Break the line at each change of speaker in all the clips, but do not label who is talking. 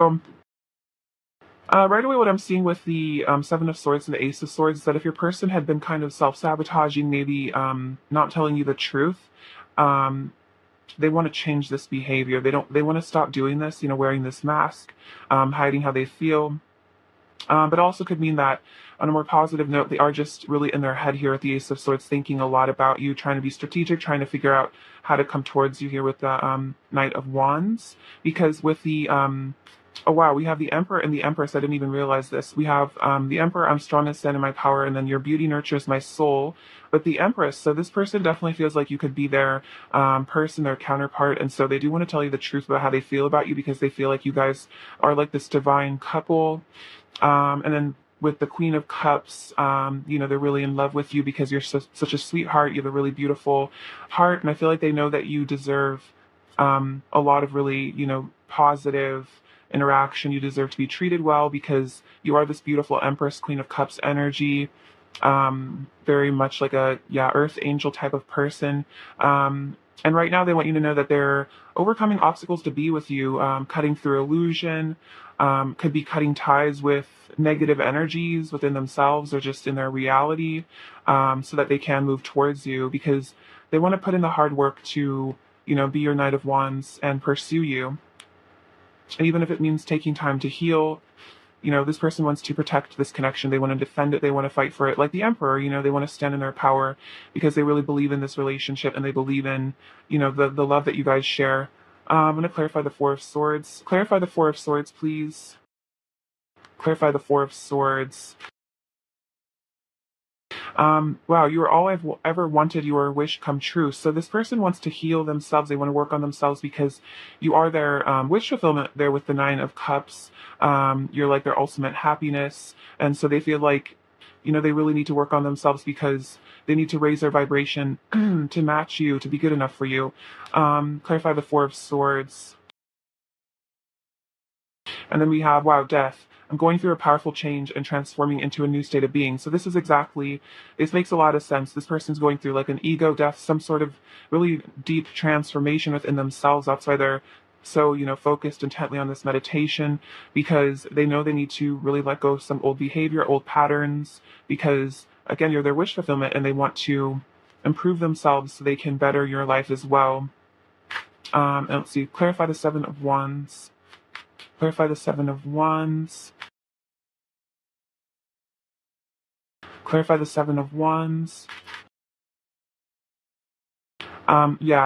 So, right away, what I'm seeing with the Seven of Swords and the Ace of Swords is that if your person had been kind of self-sabotaging, maybe not telling you the truth, um, they want to change this behavior. They want to stop doing this, wearing this mask, hiding how they feel. But also could mean that on a more positive note, they are just really in their head here at the Ace of Swords, thinking a lot about you, trying to be strategic, trying to figure out how to come towards you here with the Knight of Wands. Because with the oh wow, we have the Emperor and the Empress. I didn't even realize this. We have the Emperor, I'm strongest and in my power, and then your beauty nurtures my soul. But the Empress, so this person definitely feels like you could be their person, their counterpart, and so they do want to tell you the truth about how they feel about you because they feel like you guys are like this divine couple. And then with the Queen of Cups, they're really in love with you because you're such a sweetheart. You have a really beautiful heart, and I feel like they know that you deserve a lot of really, positive interaction. You deserve to be treated well because you are this beautiful Empress, Queen of Cups energy. Very much like a Earth angel type of person. And right now, they want you to know that they're overcoming obstacles to be with you, cutting through illusion, could be cutting ties with negative energies within themselves or just in their reality, so that they can move towards you because they want to put in the hard work to, be your Knight of Wands and pursue you. And even if it means taking time to heal, this person wants to protect this connection. They want to defend it. They want to fight for it. Like the Emperor, they want to stand in their power because they really believe in this relationship and they believe in, the love that you guys share. I'm going to clarify the Four of Swords. Clarify the Four of Swords, please. Clarify the Four of Swords. Wow, you are all I've ever wanted, your wish come true. So this person wants to heal themselves. They want to work on themselves because you are their wish fulfillment there with the Nine of Cups. You're like their ultimate happiness. And so they feel like, they really need to work on themselves because they need to raise their vibration to match you, to be good enough for you. Clarify the Four of Swords. And then we have, wow, death. I'm going through a powerful change and transforming into a new state of being. So this makes a lot of sense. This person's going through like an ego death, some sort of really deep transformation within themselves. That's why they're so, focused intently on this meditation because they know they need to really let go of some old behavior, old patterns, because again, you're their wish fulfillment and they want to improve themselves so they can better your life as well. And let's see, clarify the Seven of Wands. Clarify the Seven of Wands. Clarify the Seven of Wands.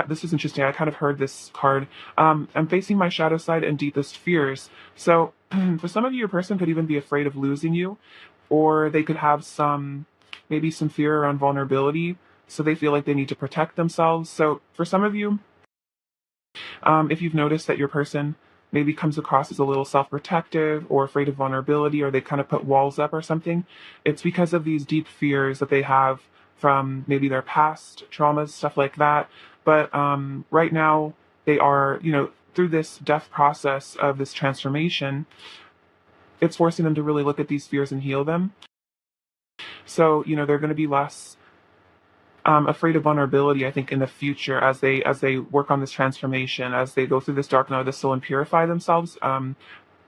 This is interesting. I kind of heard this card. I'm facing my shadow side and deepest fears. So, for some of you, your person could even be afraid of losing you, or they could have maybe some fear around vulnerability. So they feel like they need to protect themselves. So, for some of you, if you've noticed that your person maybe comes across as a little self-protective or afraid of vulnerability, or they kind of put walls up or something, it's because of these deep fears that they have from maybe their past traumas, stuff like that. But right now, they are, through this death process of this transformation, it's forcing them to really look at these fears and heal them. So, they're going to be less afraid of vulnerability, I think, in the future as they work on this transformation, as they go through this dark night of the soul and purify themselves.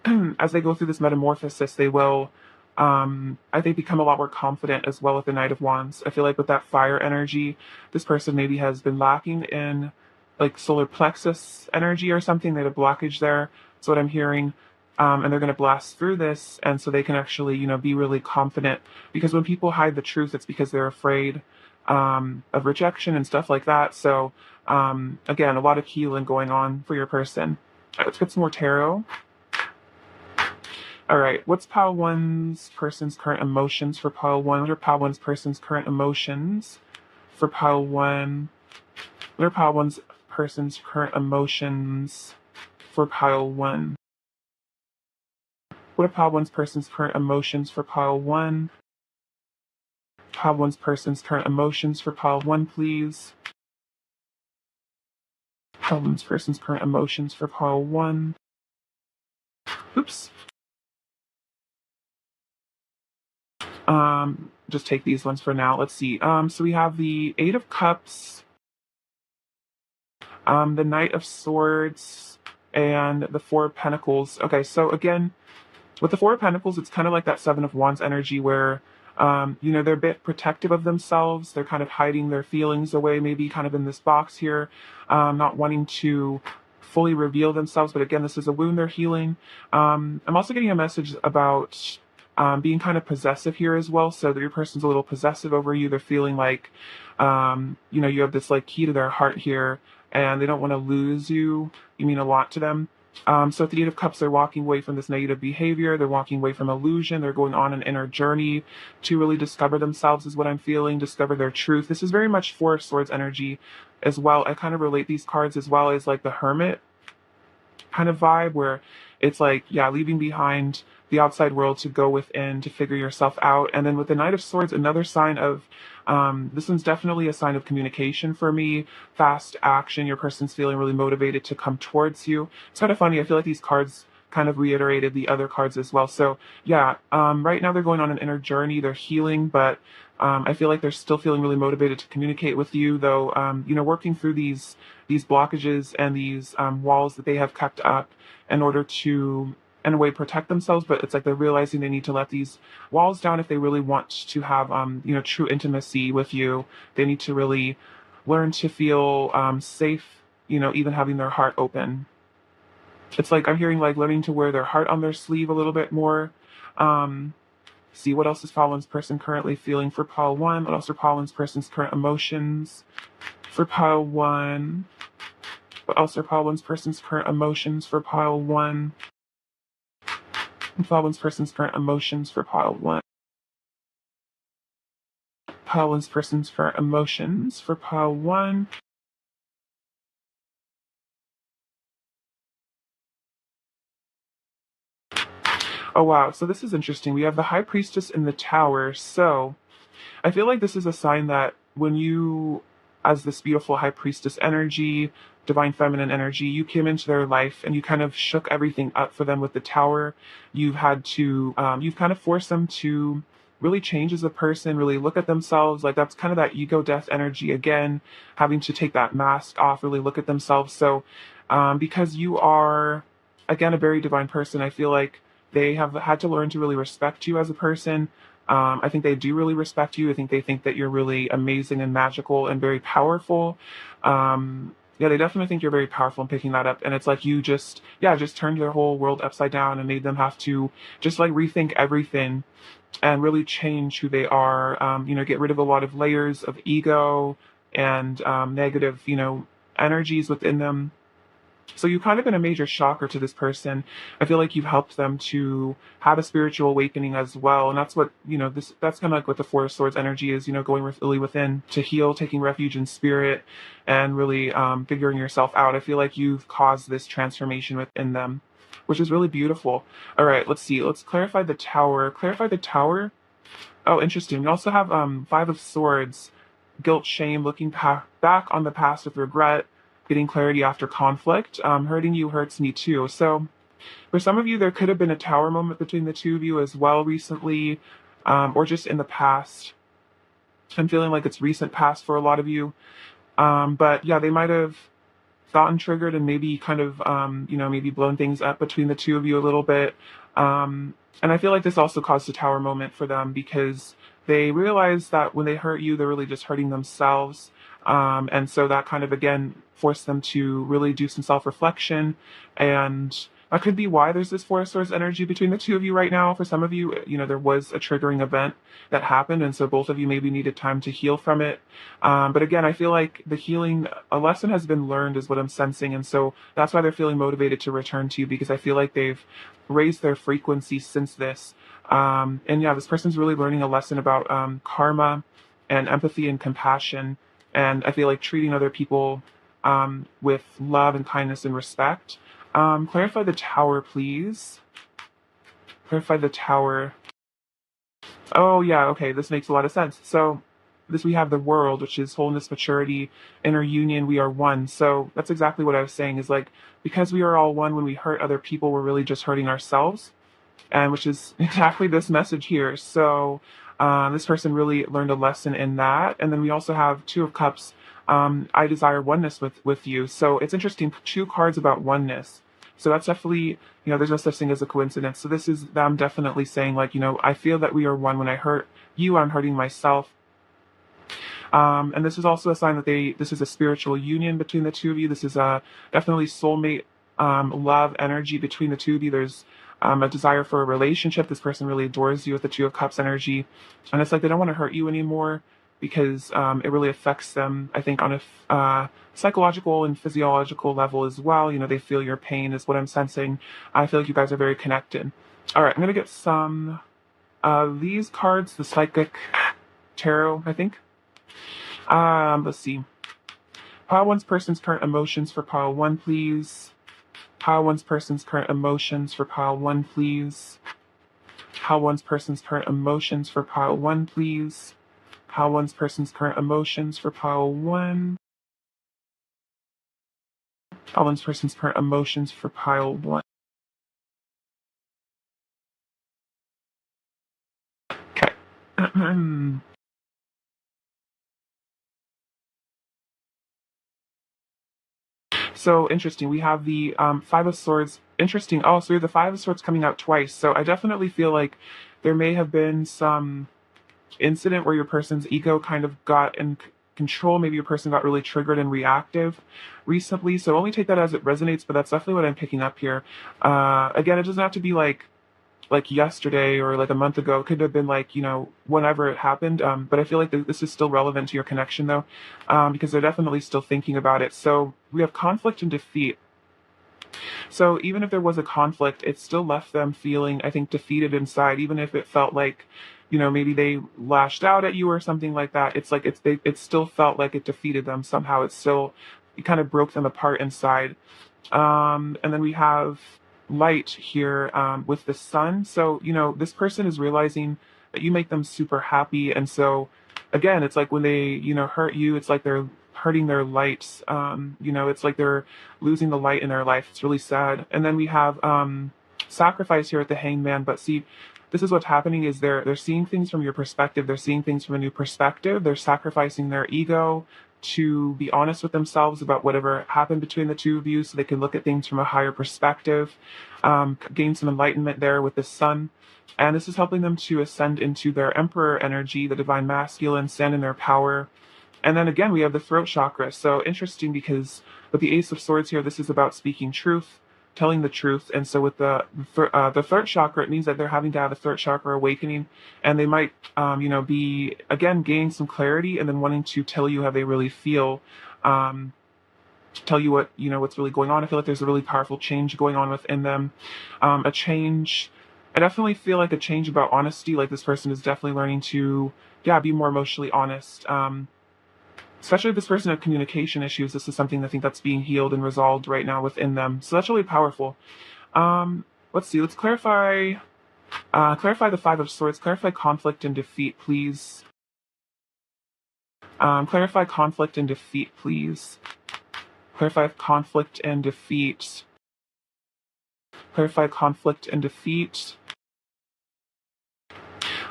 As they go through this metamorphosis, they will, I think, become a lot more confident as well with the Knight of Wands. I feel like with that fire energy, this person maybe has been lacking in like solar plexus energy or something. They had a blockage there. That's what I'm hearing. And they're going to blast through this, and so they can actually, be really confident. Because when people hide the truth, it's because they're afraid of rejection and stuff like that. So, again, a lot of healing going on for your person. Let's get some more tarot. All right, what's pile one's person's current emotions for pile one? What are pile one's person's current emotions for pile one? What are pile one's person's current emotions for pile one? What are pile one's person's current emotions for pile one? Pile one's person's current emotions for pile one, please. Pile one's person's current emotions for pile one. Oops. Just take these ones for now. Let's see. So we have the Eight of Cups, the Knight of Swords, and the Four of Pentacles. Okay, so again, with the Four of Pentacles, it's kind of like that Seven of Wands energy where, they're a bit protective of themselves. They're kind of hiding their feelings away, maybe kind of in this box here, not wanting to fully reveal themselves. But again, this is a wound they're healing. I'm also getting a message about being kind of possessive here as well. So that your person's a little possessive over you. They're feeling like, you have this like key to their heart here, and they don't want to lose you. You mean a lot to them. So at the Eight of Cups, they're walking away from this negative behavior. They're walking away from illusion. They're going on an inner journey to really discover themselves, is what I'm feeling, discover their truth. This is very much Four of Swords energy as well. I kind of relate these cards as well as like the Hermit kind of vibe where it's like, yeah, leaving behind the outside world to go within to figure yourself out. And then with the Knight of Swords, another sign of, this one's definitely a sign of communication for me, fast action. Your person's feeling really motivated to come towards you. It's kind of funny. I feel like these cards kind of reiterated the other cards as well. So yeah, right now they're going on an inner journey. They're healing, but I feel like they're still feeling really motivated to communicate with you, though, working through these blockages and these walls that they have kept up in order to, in a way, protect themselves. But it's like they're realizing they need to let these walls down if they really want to have, true intimacy with you. They need to really learn to feel safe, even having their heart open. It's like I'm hearing like learning to wear their heart on their sleeve a little bit more. See what else is Pollen's person currently feeling for pile one. What else are Pollen's person's current emotions for pile one? What else are Pollen's person's current emotions for pile one? And Pollen's person's current emotions for pile one. Pollen's person's current emotions for pile one. Oh wow, so this is interesting. We have the High Priestess in the Tower. So I feel like this is a sign that when you, as this beautiful High Priestess energy, divine feminine energy, you came into their life and you kind of shook everything up for them with the Tower. You've had to, you've kind of forced them to really change as a person, really look at themselves. Like that's kind of that ego death energy again, having to take that mask off, really look at themselves. So because you are, again, a very divine person, I feel like they have had to learn to really respect you as a person. I think they do really respect you. I think they think that you're really amazing and magical and very powerful. Yeah, they definitely think you're very powerful in picking that up. And it's like you just turned their whole world upside down and made them have to just like rethink everything and really change who they are. Get rid of a lot of layers of ego and negative, energies within them. So you've kind of been a major shocker to this person. I feel like you've helped them to have a spiritual awakening as well. And that's what, that's kind of like what the Four of Swords energy is, going really within to heal, taking refuge in spirit and really figuring yourself out. I feel like you've caused this transformation within them, which is really beautiful. All right, let's see. Let's clarify the Tower. Clarify the Tower. Oh, interesting. We also have Five of Swords, guilt, shame, looking back on the past with regret, getting clarity after conflict. Hurting you hurts me too. So for some of you, there could have been a Tower moment between the two of you as well recently, or just in the past. I'm feeling like it's recent past for a lot of you. But yeah, they might have gotten triggered and maybe kind of, maybe blown things up between the two of you a little bit. And I feel like this also caused a Tower moment for them because they realized that when they hurt you, they're really just hurting themselves. And so that kind of, again, forced them to really do some self-reflection. And that could be why there's this Four of Swords energy between the two of you right now. For some of you, there was a triggering event that happened. And so both of you maybe needed time to heal from it. But again, I feel like the healing, a lesson has been learned is what I'm sensing. And so that's why they're feeling motivated to return to you, because I feel like they've raised their frequency since this. And yeah, this person's really learning a lesson about karma and empathy and compassion. And I feel like treating other people with love and kindness and respect. Clarify the Tower, please. Clarify the Tower. Oh, yeah, okay, this makes a lot of sense. So we have the World, which is wholeness, maturity, inner union, we are one. So that's exactly what I was saying, is like, because we are all one, when we hurt other people, we're really just hurting ourselves. And which is exactly this message here. So this person really learned a lesson in that. And then we also have Two of Cups. I desire oneness with you. So it's interesting. Two cards about oneness. So that's definitely, there's no such thing as a coincidence. So this is them definitely saying like, I feel that we are one. When I hurt you, I'm hurting myself. And this is also a sign that this is a spiritual union between the two of you. This is a definitely soulmate love energy between the two of you. There's a desire for a relationship. This person really adores you with the Two of Cups energy. And it's like they don't want to hurt you anymore because it really affects them, I think, on a psychological and physiological level as well. They feel your pain is what I'm sensing. I feel like you guys are very connected. All right, I'm going to get some these cards, the Psychic Tarot, I think. Let's see. Pile one's person's current emotions for pile one, please. Pile one's person's current emotions for pile one, please. Pile one's person's current emotions for pile one, please. Pile one's person's current emotions for pile one. Pile one's person's current emotions for pile one. Okay. So interesting. We have the Five of Swords. Interesting. Oh, so we have the Five of Swords coming out twice. So I definitely feel like there may have been some incident where your person's ego kind of got in control. Maybe your person got really triggered and reactive recently. So only take that as it resonates, but that's definitely what I'm picking up here. Again, it doesn't have to be like yesterday or like a month ago. It could have been like, whenever it happened. But I feel like this is still relevant to your connection though, because they're definitely still thinking about it. So we have conflict and defeat. So even if there was a conflict, it still left them feeling, I think, defeated inside, even if it felt like, maybe they lashed out at you or something like that. It's like it still felt like it defeated them somehow. It kind of broke them apart inside. And then we have light here with the sun. So, this person is realizing that you make them super happy. And so, again, it's like when they, hurt you, it's like they're hurting their lights. It's like they're losing the light in their life. It's really sad. And then we have sacrifice here at the hangman. But see, this is what's happening is they're seeing things from your perspective. They're seeing things from a new perspective. They're sacrificing their ego to be honest with themselves about whatever happened between the two of you so they can look at things from a higher perspective, gain some enlightenment there with the sun. And this is helping them to ascend into their emperor energy, the divine masculine, stand in their power. And then again, we have the throat chakra. So interesting because with the Ace of Swords here, this is about speaking truth, telling the truth. And so with the throat chakra, it means that they're having to have a throat chakra awakening, and they might, be again gaining some clarity and then wanting to tell you how they really feel, tell you what's really going on. I feel like there's a really powerful change going on within them, a change. I definitely feel like a change about honesty. Like this person is definitely learning to, yeah, be more emotionally honest. Especially if this person had communication issues, this is something I think that's being healed and resolved right now within them. So that's really powerful. Let's see. Let's clarify the Five of Swords. Clarify conflict and defeat, please. Clarify conflict and defeat, please. Clarify conflict and defeat. Clarify conflict and defeat.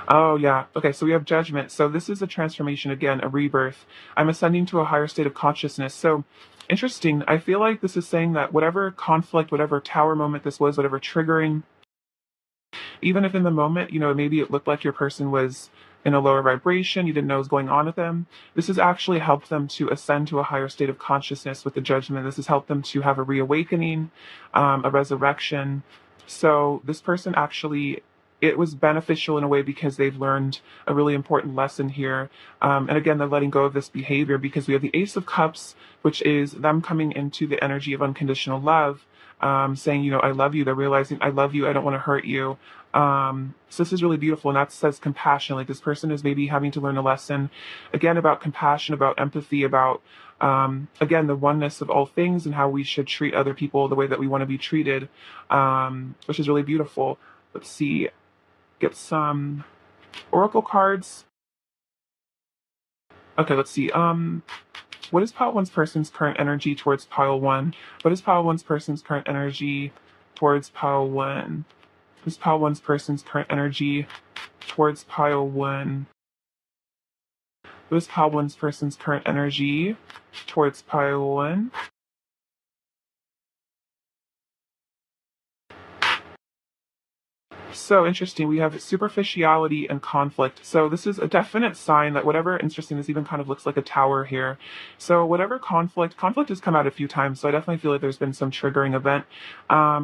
Oh, yeah. Okay, so we have judgment. So this is a transformation again, a rebirth. I'm ascending to a higher state of consciousness. So interesting. I feel like this is saying that whatever conflict, whatever tower moment this was, whatever triggering, even if in the moment, maybe it looked like your person was in a lower vibration, you didn't know what was going on with them. This has actually helped them to ascend to a higher state of consciousness with the judgment. This has helped them to have a reawakening, a resurrection. So this person actually, it was beneficial in a way because they've learned a really important lesson here. And again, they're letting go of this behavior because we have the Ace of Cups, which is them coming into the energy of unconditional love, saying, I love you. They're realizing, I love you. I don't want to hurt you. So this is really beautiful, and that says compassion. Like this person is maybe having to learn a lesson, again, about compassion, about empathy, about, again, the oneness of all things and how we should treat other people the way that we want to be treated, which is really beautiful. Let's see, get some oracle cards. Okay, let's see. What is pile one's person's current energy towards pile one? What is pile one's person's current energy towards pile one? What is pile one's person's current energy towards pile one? What is pile one's person's current energy towards pile one? So interesting. We have superficiality and conflict. So this is a definite sign that whatever, interesting, this even kind of looks like a tower here. So whatever conflict has come out a few times. So I definitely feel like there's been some triggering event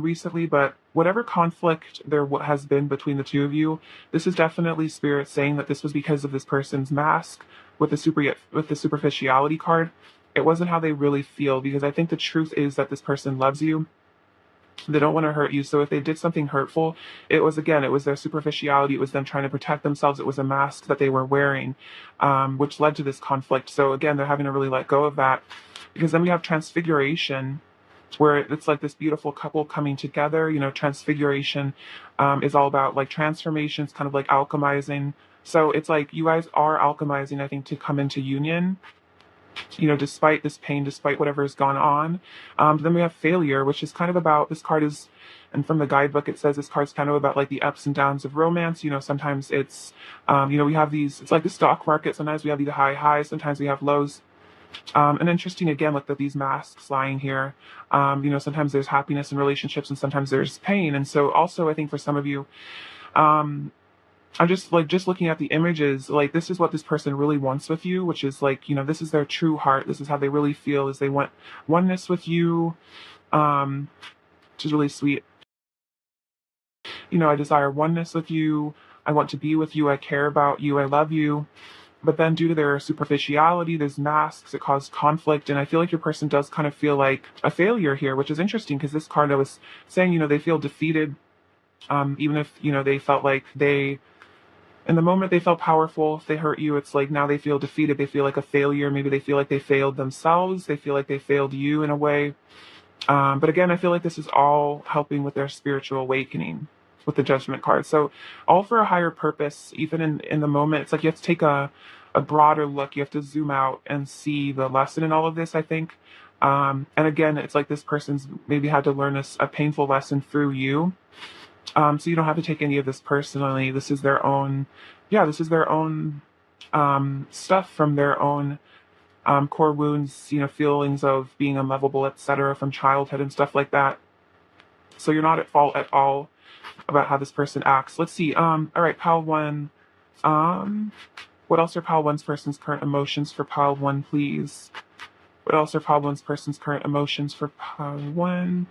recently, but whatever conflict there has been between the two of you, this is definitely spirit saying that this was because of this person's mask with the superficiality card. It wasn't how they really feel, because I think the truth is that this person loves you. They don't want to hurt you. So if they did something hurtful, it was their superficiality. It was them trying to protect themselves. It was a mask that they were wearing, which led to this conflict. So again, they're having to really let go of that, because then we have transfiguration, where it's like this beautiful couple coming together. Transfiguration is all about like transformations, kind of like alchemizing. So it's like you guys are alchemizing, I think, to come into union, despite this pain, despite whatever has gone on. Then we have failure, which is kind of about, this card is, and from the guidebook, it says this card's kind of about like the ups and downs of romance. Sometimes it's, we have these, it's like the stock market. Sometimes we have these high highs, sometimes we have lows. And interesting again, look at these masks lying here. Sometimes there's happiness in relationships and sometimes there's pain. And so also, I think for some of you, um, I'm just looking at the images, like this is what this person really wants with you, which is like, this is their true heart. This is how they really feel, is they want oneness with you, which is really sweet. I desire oneness with you. I want to be with you. I care about you. I love you. But then due to their superficiality, there's masks that cause conflict. And I feel like your person does kind of feel like a failure here, which is interesting, because this card I was saying, they feel defeated. Even if, they felt like in the moment they felt powerful. If they hurt you, it's like now they feel defeated. They feel like a failure. Maybe they feel like they failed themselves. They feel like they failed you in a way. But again, I feel like this is all helping with their spiritual awakening with the Judgment card. So all for a higher purpose, even in the moment. It's like you have to take a broader look. You have to zoom out and see the lesson in all of this, I think. And again, it's like this person's maybe had to learn a painful lesson through you. So you don't have to take any of this personally. This is their own, yeah, this is their own stuff from their own core wounds, feelings of being unlovable, etc., from childhood and stuff like that. So you're not at fault at all about how this person acts. Let's see. All right, pile one. What else are pile one's person's current emotions for pile one, please? What else are pile one's person's current emotions for pile one?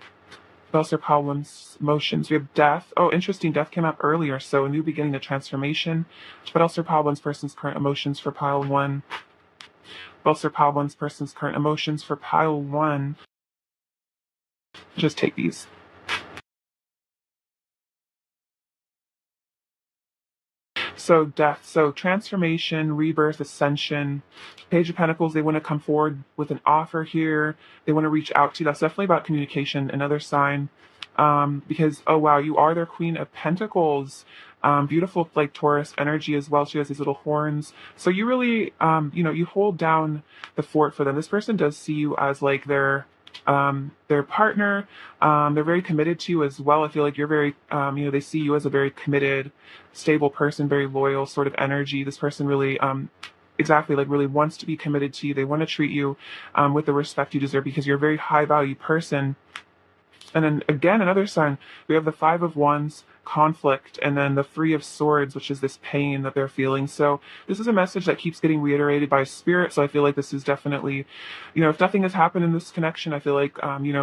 What else are pile one's emotions? We have death. Oh, interesting. Death came up earlier. So a new beginning, a transformation. What else are pile one's person's current emotions for pile one? What else are pile one's person's current emotions for pile one? Just take these. So death, so transformation, rebirth, ascension. Page of Pentacles, they want to come forward with an offer here. They want to reach out to you. That's definitely about communication. Another sign, because, oh wow, you are their Queen of Pentacles. Beautiful like Taurus energy as well. She has these little horns. So you really, you hold down the fort for them. This person does see you as like their partner. They're very committed to you as well. I feel like you're very, they see you as a very committed, stable person, very loyal sort of energy. This person really, exactly, like really wants to be committed to you. They want to treat you with the respect you deserve, because you're a very high value person. And then again, another sign, we have the Five of Wands, conflict, and then the Three of Swords, which is this pain that they're feeling. So this is a message that keeps getting reiterated by spirit. So I feel like this is definitely, if nothing has happened in this connection, I feel like,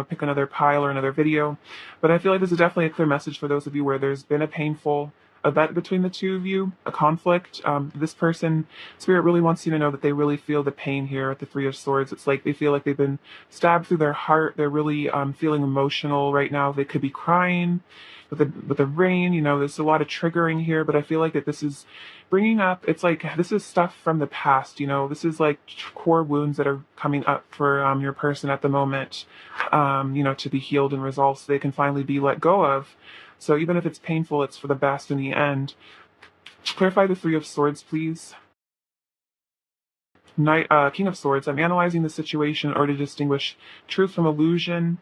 pick another pile or another video. But I feel like this is definitely a clear message for those of you where there's been a painful event between the two of you, a conflict. This person, spirit really wants you to know that they really feel the pain here at the Three of Swords. It's like they feel like they've been stabbed through their heart. They're really feeling emotional right now. They could be crying with the rain. There's a lot of triggering here, but I feel like that this is bringing up, it's like this is stuff from the past. This is like core wounds that are coming up for your person at the moment, to be healed and resolved, so they can finally be let go of. So even if it's painful, it's for the best in the end. Clarify the Three of Swords, please. King of Swords. I'm analyzing the situation in order to distinguish truth from illusion.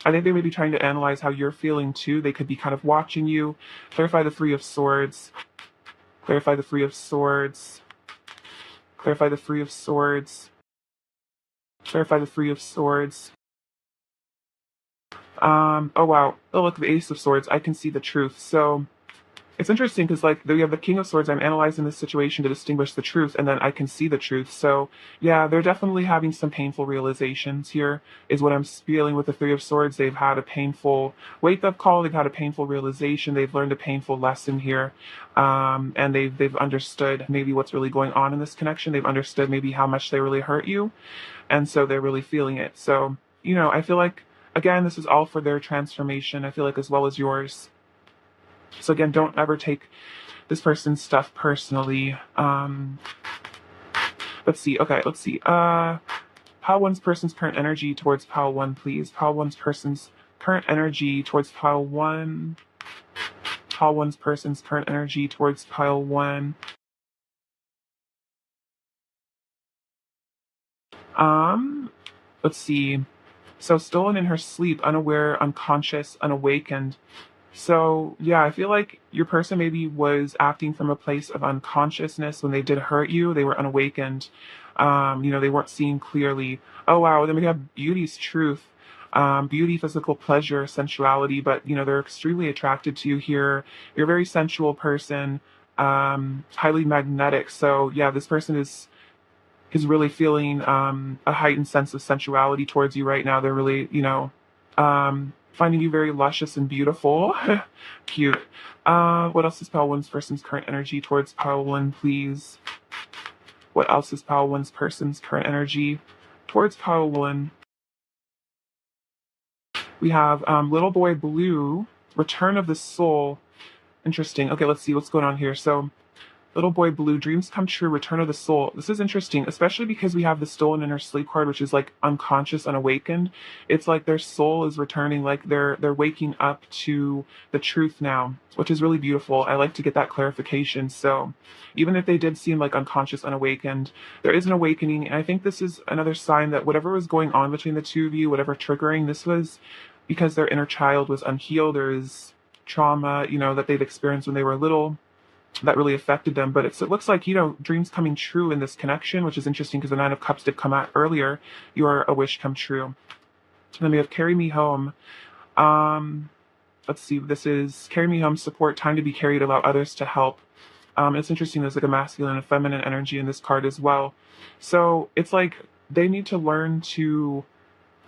I think they may be trying to analyze how you're feeling too. They could be kind of watching you. Clarify the Three of Swords. Clarify the Three of Swords. Clarify the Three of Swords. Clarify the Three of Swords. Oh wow. Oh look, the Ace of Swords. I can see the truth. So It's interesting because, like, we have the King of Swords. I'm analyzing this situation to distinguish the truth, and then I can see the truth. So, yeah, they're definitely having some painful realizations here, is what I'm feeling with the Three of Swords. They've had a painful wake up call. They've had a painful realization. They've learned a painful lesson here, and they've understood maybe what's really going on in this connection. They've understood maybe how much they really hurt you, and so they're really feeling it. So, I feel like again, this is all for their transformation. I feel like as well as yours. So again, don't ever take this person's stuff personally. Let's see. Okay, let's see. Pile one's person's current energy towards pile one, please. Pile one's person's current energy towards pile one. Pile one's person's current energy towards pile one. Let's see. So stolen in her sleep, unaware, unconscious, unawakened. So, yeah, I feel like your person maybe was acting from a place of unconsciousness when they did hurt you. They were unawakened. They weren't seeing clearly. Oh, wow. Then we have beauty's truth. Beauty, physical pleasure, sensuality, but, they're extremely attracted to you here. You're a very sensual person, highly magnetic. So, yeah, this person is really feeling a heightened sense of sensuality towards you right now. They're really, finding you very luscious and beautiful. Cute. What else is Pile One's person's current energy towards Pile One, please? What else is Pile One's person's current energy towards Pile One? We have Little Boy Blue, Return of the Soul. Interesting. Okay, let's see what's going on here. So, Little Boy Blue, Dreams Come True, Return of the Soul. This is interesting, especially because we have the Stolen Inner Sleep card, which is like unconscious, unawakened. It's like their soul is returning, like they're waking up to the truth now, which is really beautiful. I like to get that clarification. So even if they did seem like unconscious, unawakened, there is an awakening. And I think this is another sign that whatever was going on between the two of you, whatever triggering, this was because their inner child was unhealed. There is trauma, that they've experienced when they were little that really affected them. But it looks like, dreams coming true in this connection, which is interesting because the Nine of Cups did come out earlier. You are a wish come true. And then we have Carry Me Home. Let's see. This is Carry Me Home, support, time to be carried, allow others to help. It's interesting. There's like a masculine and feminine energy in this card as well. So it's like they need to learn to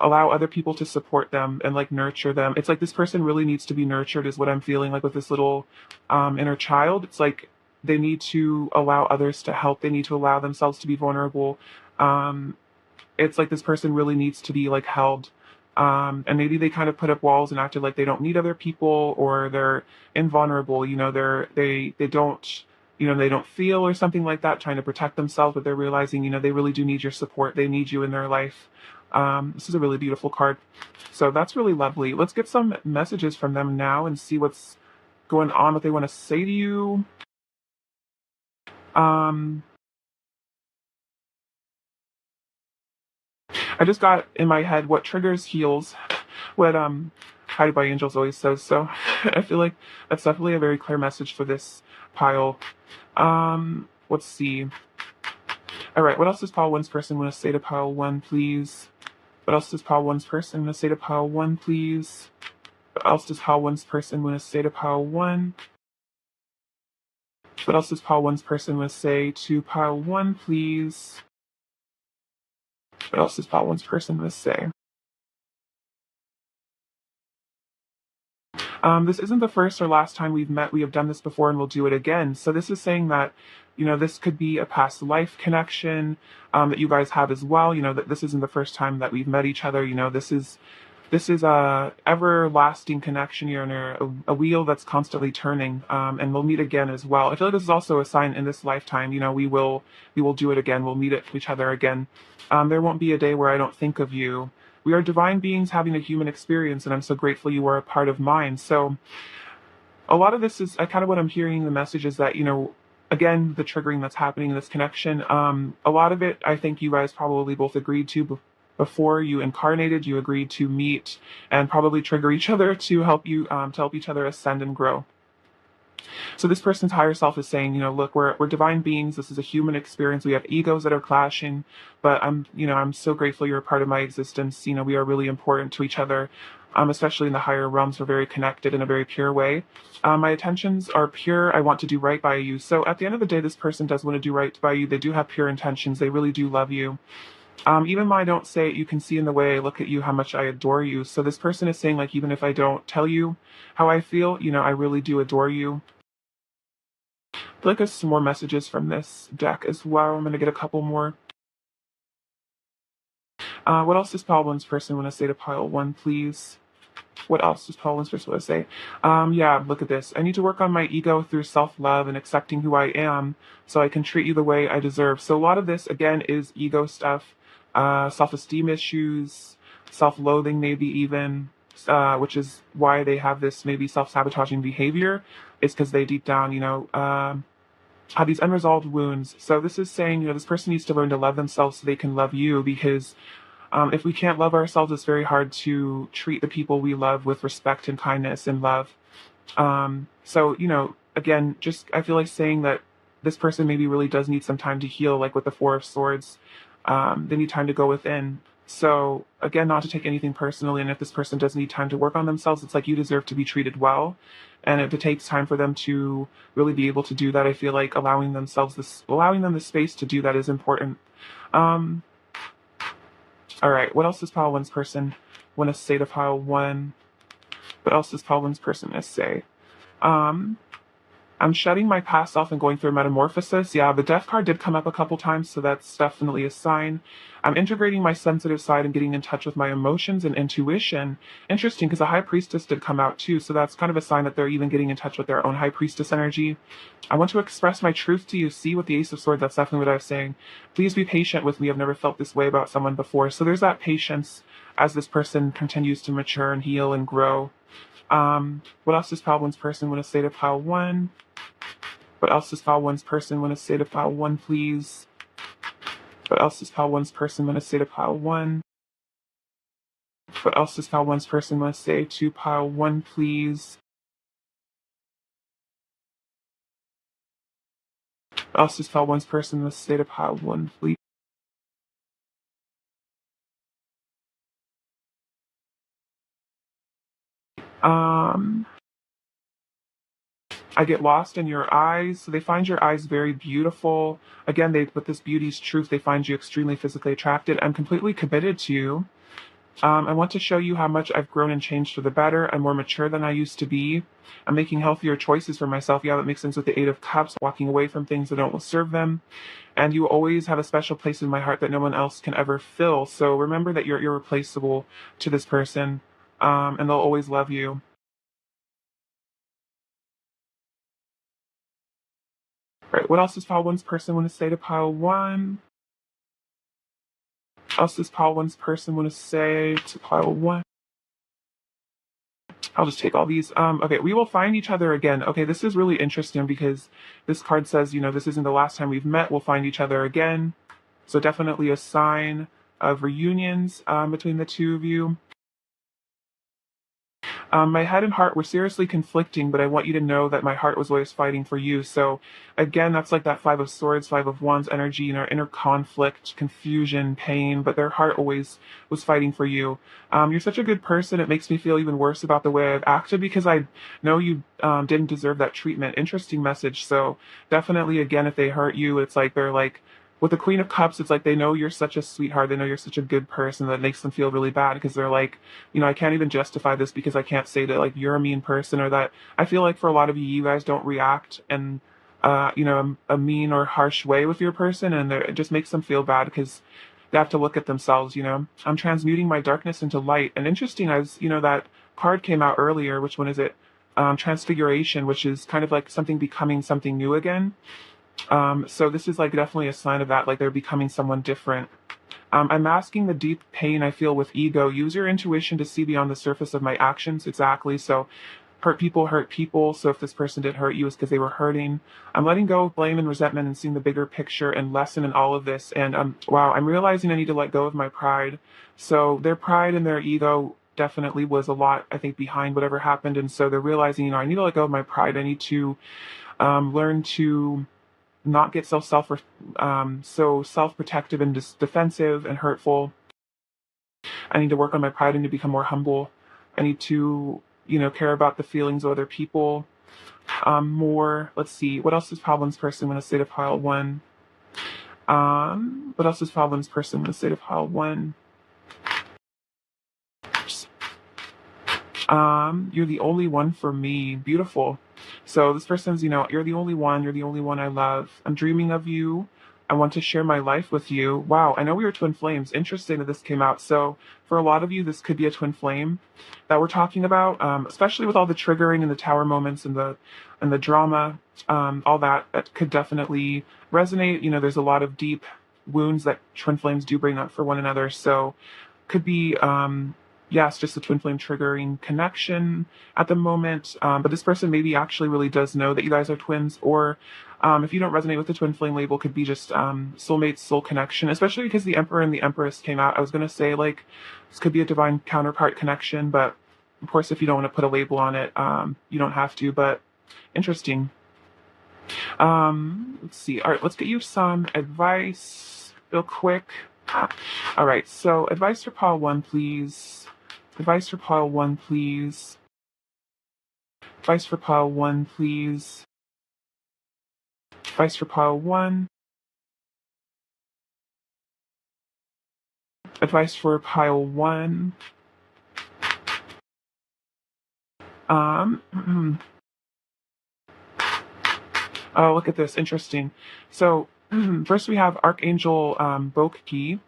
allow other people to support them and like nurture them. It's like this person really needs to be nurtured is what I'm feeling like with this little inner child. It's like they need to allow others to help. They need to allow themselves to be vulnerable. It's like this person really needs to be like held. And maybe they kind of put up walls and acted like they don't need other people or they're invulnerable. They don't, they don't feel or something like that, trying to protect themselves, but they're realizing, they really do need your support. They need you in their life. This is a really beautiful card. So that's really lovely. Let's get some messages from them now and see what's going on, what they want to say to you. I just got in my head what triggers heals, what Guided by Angels always says. So I feel like that's definitely a very clear message for this pile. Let's see. All right, what else does pile one's person want to say to pile one, please? What else does pile one's person want to say to pile one, please? What else does pile one's person want to say to pile one? What else does pile one's person want to say to pile one, please? What else does pile one's person want to say? This isn't the first or last time we've met. We have done this before and we'll do it again. So this is saying that, this could be a past life connection that you guys have as well. That this isn't the first time that we've met each other. This is a everlasting connection. You're in a wheel that's constantly turning, and we'll meet again as well. I feel like this is also a sign in this lifetime. We will do it again. We'll meet each other again. There won't be a day where I don't think of you. We are divine beings having a human experience, and I'm so grateful you are a part of mine. So a lot of this is kind of what I'm hearing. The message is that, again, the triggering that's happening in this connection, a lot of it, I think you guys probably both agreed to before you incarnated. You agreed to meet and probably trigger each other to help each other ascend and grow. So this person's higher self is saying, look, we're divine beings. This is a human experience. We have egos that are clashing, but I'm so grateful you're a part of my existence. We are really important to each other. especially in the higher realms. We're very connected in a very pure way. My intentions are pure. I want to do right by you. So at the end of the day, this person does want to do right by you. They do have pure intentions. They really do love you. Even when I don't say it, you can see in the way I look at you how much I adore you. So this person is saying, like, even if I don't tell you how I feel, I really do adore you. I feel like there's some more messages from this deck as well. I'm going to get a couple more. What else does pile one's person want to say to pile one, please? What else does pile one's person want to say? Yeah, look at this. I need to work on my ego through self-love and accepting who I am so I can treat you the way I deserve. So a lot of this, again, is ego stuff, self-esteem issues, self-loathing maybe even, which is why they have this maybe self-sabotaging behavior. It's because they deep down, have these unresolved wounds. So this is saying, this person needs to learn to love themselves so they can love you, because if we can't love ourselves, it's very hard to treat the people we love with respect and kindness and love. So, again, just I feel like saying that this person maybe really does need some time to heal, like with the Four of Swords. They need time to go within. So, again, not to take anything personally. And if this person does need time to work on themselves, it's like you deserve to be treated well. And if it takes time for them to really be able to do that, I feel like allowing them the space to do that is important. Um, all right, what else does pile one's person want to say to pile one? What else does pile one's person want to say? Um, I'm shutting my past self and going through a metamorphosis. Yeah, the death card did come up a couple times, so that's definitely a sign. I'm integrating my sensitive side and getting in touch with my emotions and intuition. Interesting, because the high priestess did come out too, so that's kind of a sign that they're even getting in touch with their own high priestess energy. I want to express my truth to you. See, with the Ace of Swords, that's definitely what I was saying. Please be patient with me. I've never felt this way about someone before. So there's that patience as this person continues to mature and heal and grow. What else does pile one's person want to say to pile one? What else does pile one's person want to say to pile one, please? What else does pile one's person want to say to pile one? What else does pile one's person want to say to pile one, please? What else does pile one's person want to say to pile one, please? Um, I get lost in your eyes. So they find your eyes very beautiful. Again, with this beauty's truth, they find you extremely physically attracted. I'm completely committed to you. I want to show you how much I've grown and changed for the better. I'm more mature than I used to be. I'm making healthier choices for myself. Yeah, that makes sense with the Eight of Cups, walking away from things that don't serve them. And you always have a special place in my heart that no one else can ever fill. So remember that you're irreplaceable to this person, and they'll always love you. Right, what else does pile one's person want to say to pile one? What else does pile one's person want to say to pile one? I'll just take all these. Okay, we will find each other again. Okay, this is really interesting because this card says, this isn't the last time we've met. We'll find each other again. So definitely a sign of reunions between the two of you. My head and heart were seriously conflicting, but I want you to know that my heart was always fighting for you. So again, that's like that Five of Swords, Five of Wands energy, inner conflict, confusion, pain, but their heart always was fighting for you. You're such a good person. It makes me feel even worse about the way I've acted because I know you didn't deserve that treatment. Interesting message. So definitely, again, if they hurt you, it's like they're like, with the Queen of Cups, it's like they know you're such a sweetheart. They know you're such a good person that makes them feel really bad because they're like, I can't even justify this because I can't say that like you're a mean person or that I feel like for a lot of you, you guys don't react in, a mean or harsh way with your person, and it just makes them feel bad because they have to look at themselves. I'm transmuting my darkness into light, and interesting as that card came out earlier. Which one is it? Transfiguration, which is kind of like something becoming something new again. So this is like definitely a sign of that, like they're becoming someone different. I'm masking the deep pain I feel with ego. Use your intuition to see beyond the surface of my actions. Exactly. So hurt people hurt people. So if this person did hurt you, it's because they were hurting. I'm letting go of blame and resentment and seeing the bigger picture and lesson in all of this. And wow, I'm realizing I need to let go of my pride. So their pride and their ego definitely was a lot, I think, behind whatever happened. And so they're realizing, I need to let go of my pride. I need to learn to not get so self-protective and defensive and hurtful. I need to work on my pride and to become more humble. I need to, care about the feelings of other people more. Let's see. What else is problems person in a state of pile one? What else is problems person in a state of pile one? You're the only one for me. Beautiful. So this person's, you're the only one. You're the only one I love. I'm dreaming of you. I want to share my life with you. Wow, I know we were twin flames. Interesting that this came out. So for a lot of you, this could be a twin flame that we're talking about, especially with all the triggering and the tower moments and the drama, all that could definitely resonate. There's a lot of deep wounds that twin flames do bring up for one another. So could be yes, just a twin flame triggering connection at the moment. But this person maybe actually really does know that you guys are twins, or if you don't resonate with the twin flame label, could be just soulmate, soul connection, especially because the Emperor and the Empress came out. I was going to say, like, this could be a divine counterpart connection, but of course, if you don't want to put a label on it, you don't have to, but interesting. Let's see. All right, let's get you some advice real quick. All right, so advice for pile one, please. Advice for pile one, please. Advice for pile one, please. Advice for pile one. Advice for pile one. Oh, look at this. Interesting. So, first we have Archangel Boki.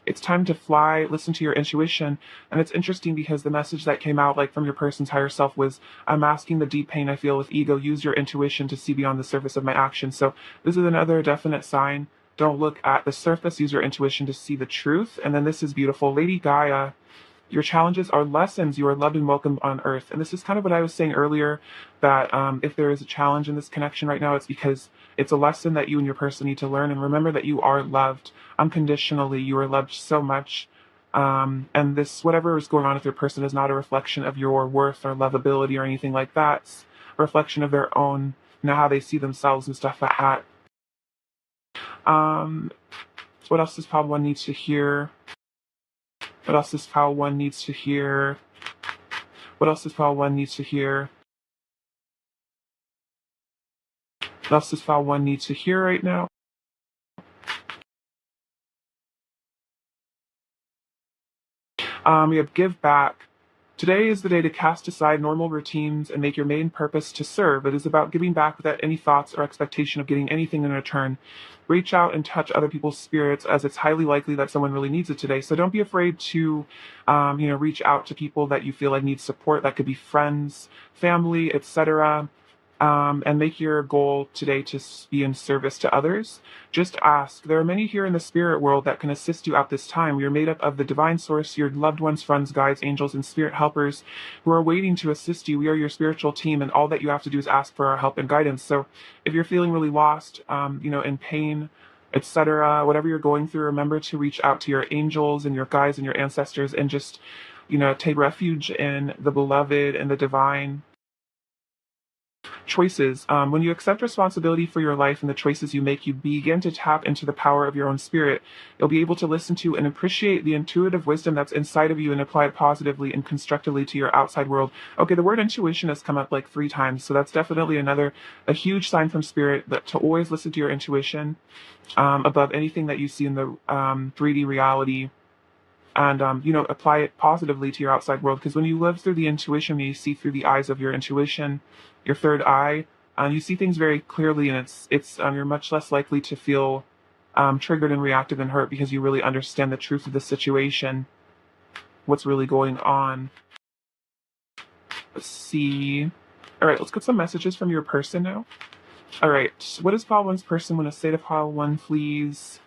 It's time to fly, listen to your intuition. And it's interesting because the message that came out, like, from your person's higher self was, I'm masking the deep pain I feel with ego. Use your intuition to see beyond the surface of my actions. So this is another definite sign. Don't look at the surface. Use your intuition to see the truth. And then this is beautiful. Lady Gaia, your challenges are lessons. You are loved and welcomed on earth. And this is kind of what I was saying earlier, that if there is a challenge in this connection right now, it's because it's a lesson that you and your person need to learn. And remember that you are loved unconditionally. You are loved so much. And this, whatever is going on with your person, is not a reflection of your worth or lovability or anything like that. It's a reflection of their own, how they see themselves and stuff like that. What else does pile one needs to hear? What else does pile one needs to hear? What else does pile one needs to hear? What else does pile one needs to hear right now? We have give back. Today is the day to cast aside normal routines and make your main purpose to serve. It is about giving back without any thoughts or expectation of getting anything in return. Reach out and touch other people's spirits, as it's highly likely that someone really needs it today. So don't be afraid to, reach out to people that you feel like need support. That could be friends, family, etc. And make your goal today to be in service to others. Just ask. There are many here in the spirit world that can assist you at this time. We are made up of the divine source, your loved ones, friends, guides, angels, and spirit helpers who are waiting to assist you. We are your spiritual team, and all that you have to do is ask for our help and guidance. So if you're feeling really lost, in pain, etc., whatever you're going through, remember to reach out to your angels and your guides and your ancestors, and just, take refuge in the beloved and the divine. Choices. When you accept responsibility for your life and the choices you make, you begin to tap into the power of your own spirit. You'll be able to listen to and appreciate the intuitive wisdom that's inside of you and apply it positively and constructively to your outside world. Okay, the word intuition has come up like 3 times, so that's definitely a huge sign from spirit that to always listen to your intuition above anything that you see in the 3D reality. And apply it positively to your outside world, because when you live through the intuition, you see through the eyes of your intuition, your third eye, you see things very clearly, and it's you're much less likely to feel triggered and reactive and hurt, because you really understand the truth of the situation, what's really going on. Let's see. All right, let's get some messages from your person now. All right, what does pile one's person want to say to pile one, please?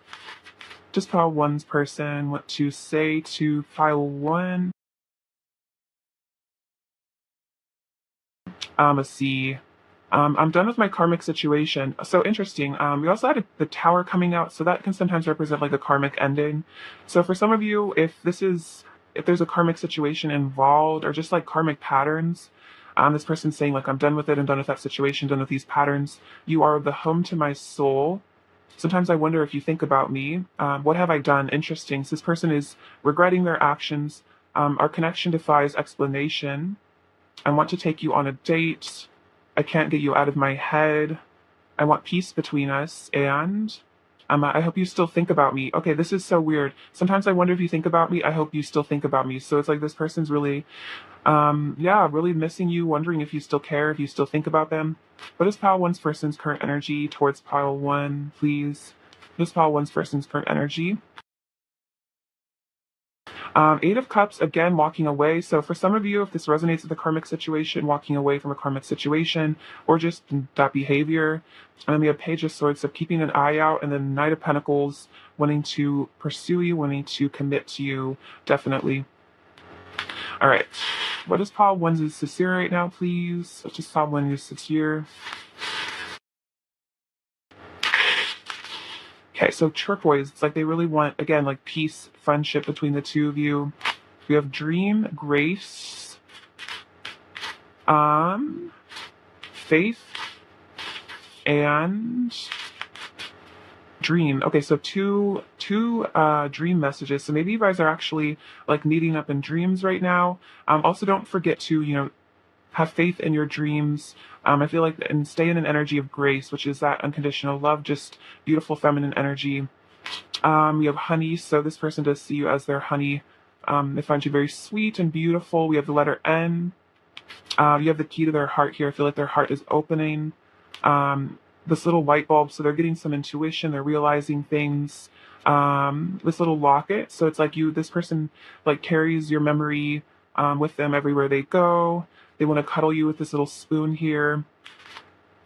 Just pile one's person want to say to pile one. Let's see. I'm done with my karmic situation. So interesting. We also had the tower coming out, so that can sometimes represent like a karmic ending. So for some of you, if there's a karmic situation involved, or just like karmic patterns, this person's saying like, I'm done with it. I'm done with that situation. Done with these patterns. You are the home to my soul. Sometimes I wonder if you think about me. What have I done? Interesting. So this person is regretting their actions. Our connection defies explanation. I want to take you on a date. I can't get you out of my head. I want peace between us, and I hope you still think about me. Okay, this is so weird. Sometimes I wonder if you think about me. I hope you still think about me. So it's like this person's really, yeah, really missing you, wondering if you still care, if you still think about them. What is pile one's person's current energy towards pile one, please? What is pile one's person's current energy? Eight of Cups, again, walking away. So for some of you, if this resonates with the karmic situation, walking away from a karmic situation, or just that behavior. And then we have Page of Swords, so keeping an eye out, and then Knight of Pentacles, wanting to pursue you, wanting to commit to you, definitely. All right. What is pile one's sincere right now, please? What is pile one's sincere? Okay, so turquoise, it's like they really want, again, like peace, friendship between the two of you. We have dream, grace, faith, and dream. Okay, so two dream messages. So maybe you guys are actually like meeting up in dreams right now. Also, don't forget to, have faith in your dreams. I feel like, and stay in an energy of grace, which is that unconditional love, just beautiful feminine energy. We have honey, so this person does see you as their honey. They find you very sweet and beautiful. We have the letter N. You have the key to their heart here. I feel like their heart is opening. This little light bulb, so they're getting some intuition. They're realizing things. This little locket, so it's like this person like carries your memory with them everywhere they go. They want to cuddle you with this little spoon here.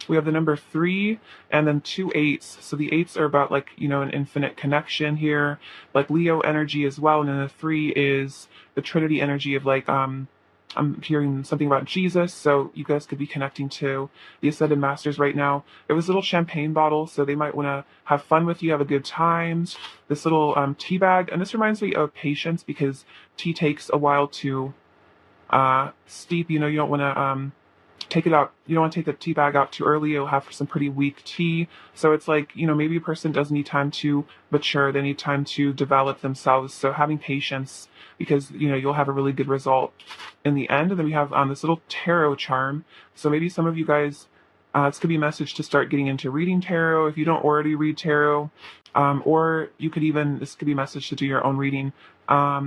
We have the number 3 and then 2 8s. So the 8s are about like, an infinite connection here, like Leo energy as well. And then the 3 is the Trinity energy of like, I'm hearing something about Jesus. So you guys could be connecting to the Ascended Masters right now. It was a little champagne bottle, so they might want to have fun with you, have a good time. This little tea bag. And this reminds me of patience, because tea takes a while to steep. You don't want to take it out. You don't want to take the tea bag out too early. You'll have some pretty weak tea. So it's like, maybe a person does need time to mature. They need time to develop themselves. So having patience, because, you'll have a really good result in the end. And then we have this little tarot charm. So maybe some of you guys, this could be a message to start getting into reading tarot if you don't already read tarot. Or this could be a message to do your own reading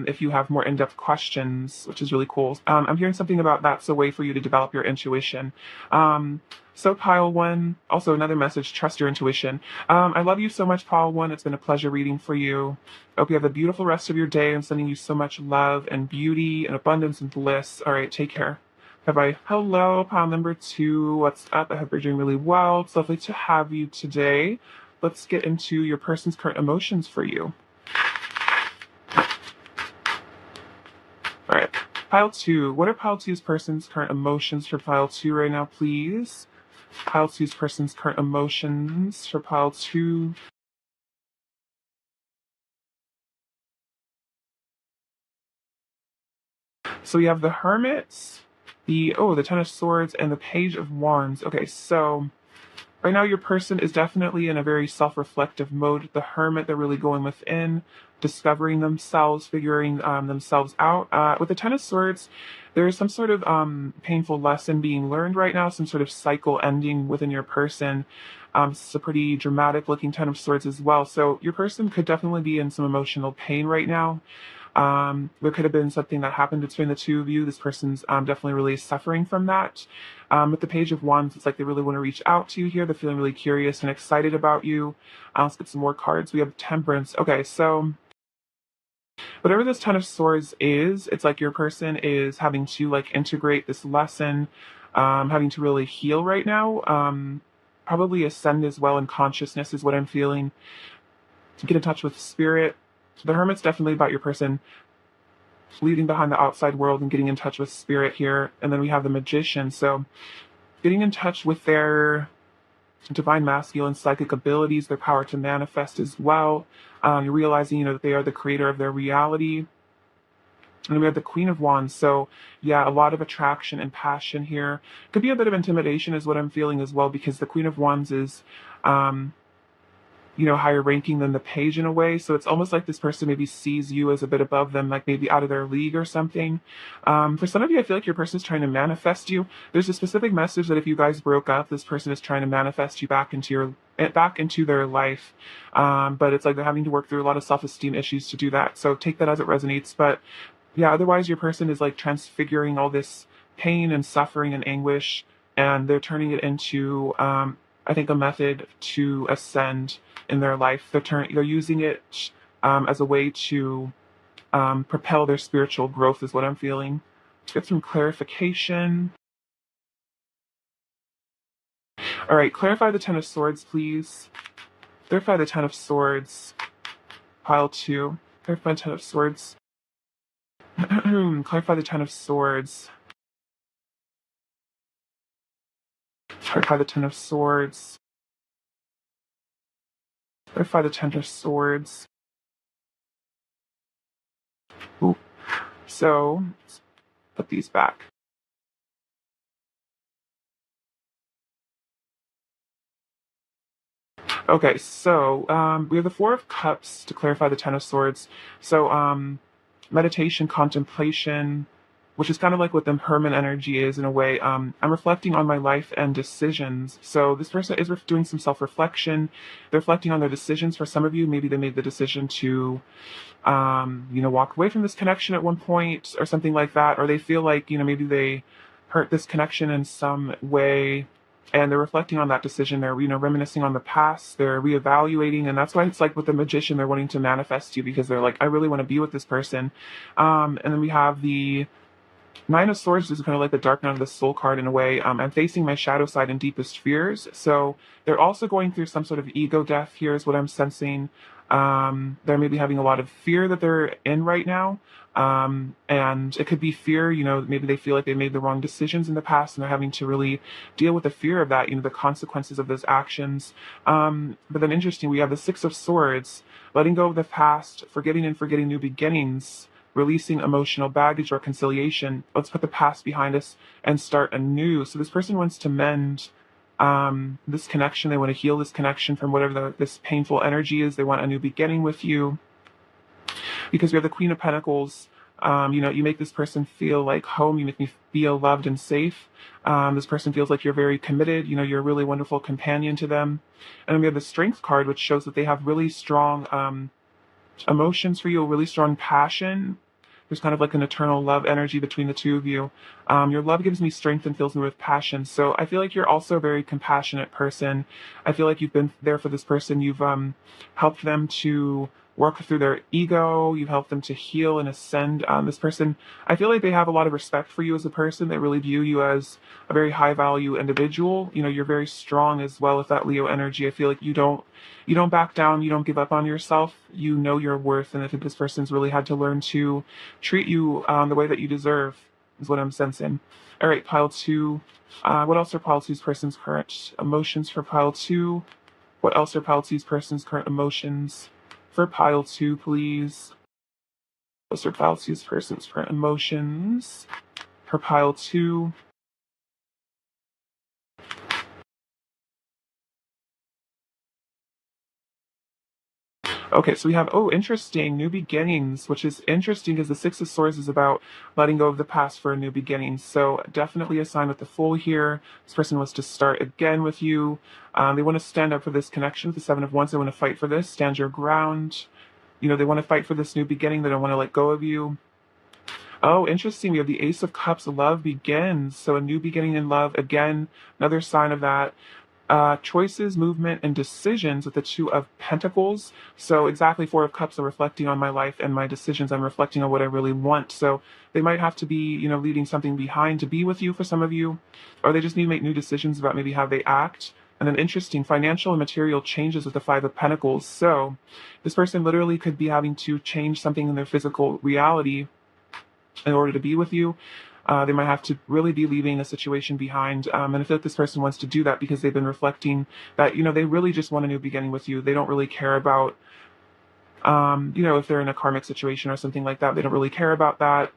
if you have more in-depth questions, which is really cool. I'm hearing something about that's a way for you to develop your intuition. So pile one, also another message, trust your intuition. I love you so much, pile one. It's been a pleasure reading for you. I hope you have a beautiful rest of your day. I'm sending you so much love and beauty and abundance and bliss. All right, take care. Bye-bye. Hello, pile number 2. What's up? I hope you're doing really well. It's lovely to have you today. Let's get into your person's current emotions for you. All right, pile 2. What are pile 2's person's current emotions for pile 2 right now, please? Pile 2's person's current emotions for pile 2. So we have the Hermit, the Ten of Swords, and the Page of Wands. Okay, so right now your person is definitely in a very self-reflective mode. The Hermit, they're really going within, discovering themselves, figuring themselves out. With the Ten of Swords, there is some sort of painful lesson being learned right now, some sort of cycle ending within your person. It's a pretty dramatic looking Ten of Swords as well. So your person could definitely be in some emotional pain right now. There could have been something that happened between the two of you. This person's definitely really suffering from that. With the Page of Wands, it's like they really want to reach out to you here. They're feeling really curious and excited about you. Let's get some more cards. We have Temperance. Okay, so whatever this Ten of Swords is, it's like your person is having to like integrate this lesson, having to really heal right now. Probably ascend as well in consciousness is what I'm feeling. To get in touch with spirit. The Hermit's definitely about your person leaving behind the outside world and getting in touch with spirit here. And then we have the Magician. So getting in touch with their divine masculine psychic abilities, their power to manifest as well. You're realizing, that they are the creator of their reality. And then we have the Queen of Wands. So yeah, a lot of attraction and passion here. Could be a bit of intimidation is what I'm feeling as well, because the Queen of Wands is higher ranking than the page in a way. So it's almost like this person maybe sees you as a bit above them, like maybe out of their league or something. For some of you, I feel like your person is trying to manifest you. There's a specific message that if you guys broke up, this person is trying to manifest you back into their life. But it's like they're having to work through a lot of self-esteem issues to do that. So take that as it resonates. But yeah, otherwise your person is like transfiguring all this pain and suffering and anguish, and they're turning it into, I think, a method to ascend in their life. They're using it as a way to propel their spiritual growth, is what I'm feeling. Let's get some clarification. All right, clarify the Ten of Swords, please. Clarify the Ten of Swords. Pile 2. Clarify the Ten of Swords. Clarify the Ten of Swords. Clarify the Ten of Swords. Clarify the Ten of Swords. Ooh. So, let's put these back. Okay, so we have the Four of Cups to clarify the Ten of Swords. So meditation, contemplation, which is kind of like what the Herman energy is in a way. I'm reflecting on my life and decisions. So this person is doing some self-reflection. They're reflecting on their decisions. For some of you, maybe they made the decision to walk away from this connection at one point or something like that, or they feel like, maybe they hurt this connection in some way, and they're reflecting on that decision. They're, reminiscing on the past, they're reevaluating, and that's why it's like with the magician, they're wanting to manifest you because they're like, I really want to be with this person. And then we have the Nine of Swords is kind of like the dark night of the soul card in a way. I'm facing my shadow side and deepest fears. So they're also going through some sort of ego death here is what I'm sensing. They're maybe having a lot of fear that they're in right now. And it could be fear, maybe they feel like they made the wrong decisions in the past and they're having to really deal with the fear of that, the consequences of those actions. But then interesting, we have the Six of Swords, letting go of the past, forgetting and forgetting new beginnings, releasing emotional baggage, reconciliation. Let's put the past behind us and start anew. So this person wants to mend this connection. They want to heal this connection from whatever this painful energy is. They want a new beginning with you. Because we have the Queen of Pentacles. You make this person feel like home. You make me feel loved and safe. This person feels like you're very committed. You're a really wonderful companion to them. And then we have the Strength card, which shows that they have really strong emotions for you, a really strong passion. There's kind of like an eternal love energy between the two of you. Your love gives me strength and fills me with passion. So I feel like you're also a very compassionate person. I feel like you've been there for this person. You've helped them to work through their ego. You've helped them to heal and ascend. This person, I feel like they have a lot of respect for you as a person. They really view you as a very high value individual. You're very strong as well with that Leo energy. I feel like you don't back down. You don't give up on yourself. You know your worth. And I think this person's really had to learn to treat you the way that you deserve is what I'm sensing. All right, pile 2. What else are pile 2's person's current emotions for pile 2? What else are pile 2's person's current emotions for pile 2, please? What else are pile 2's person's current emotions for pile 2? Okay, so we have, interesting, new beginnings, which is interesting because the Six of Swords is about letting go of the past for a new beginning. So definitely a sign with the Fool here. This person wants to start again with you. They want to stand up for this connection with the Seven of Wands. They want to fight for this, stand your ground. They want to fight for this new beginning. They don't want to let go of you. Oh, interesting. We have the Ace of Cups. Love begins. So a new beginning in love. Again, another sign of that. Choices, movement, and decisions with the Two of Pentacles. So exactly, Four of Cups are reflecting on my life and my decisions. I'm reflecting on what I really want. So they might have to be, leaving something behind to be with you for some of you, or they just need to make new decisions about maybe how they act. And then interesting, financial and material changes with the Five of Pentacles. So this person literally could be having to change something in their physical reality in order to be with you. They might have to really be leaving a situation behind. And I feel like this person wants to do that because they've been reflecting that, they really just want a new beginning with you. They don't really care about, if they're in a karmic situation or something like that. They don't really care about that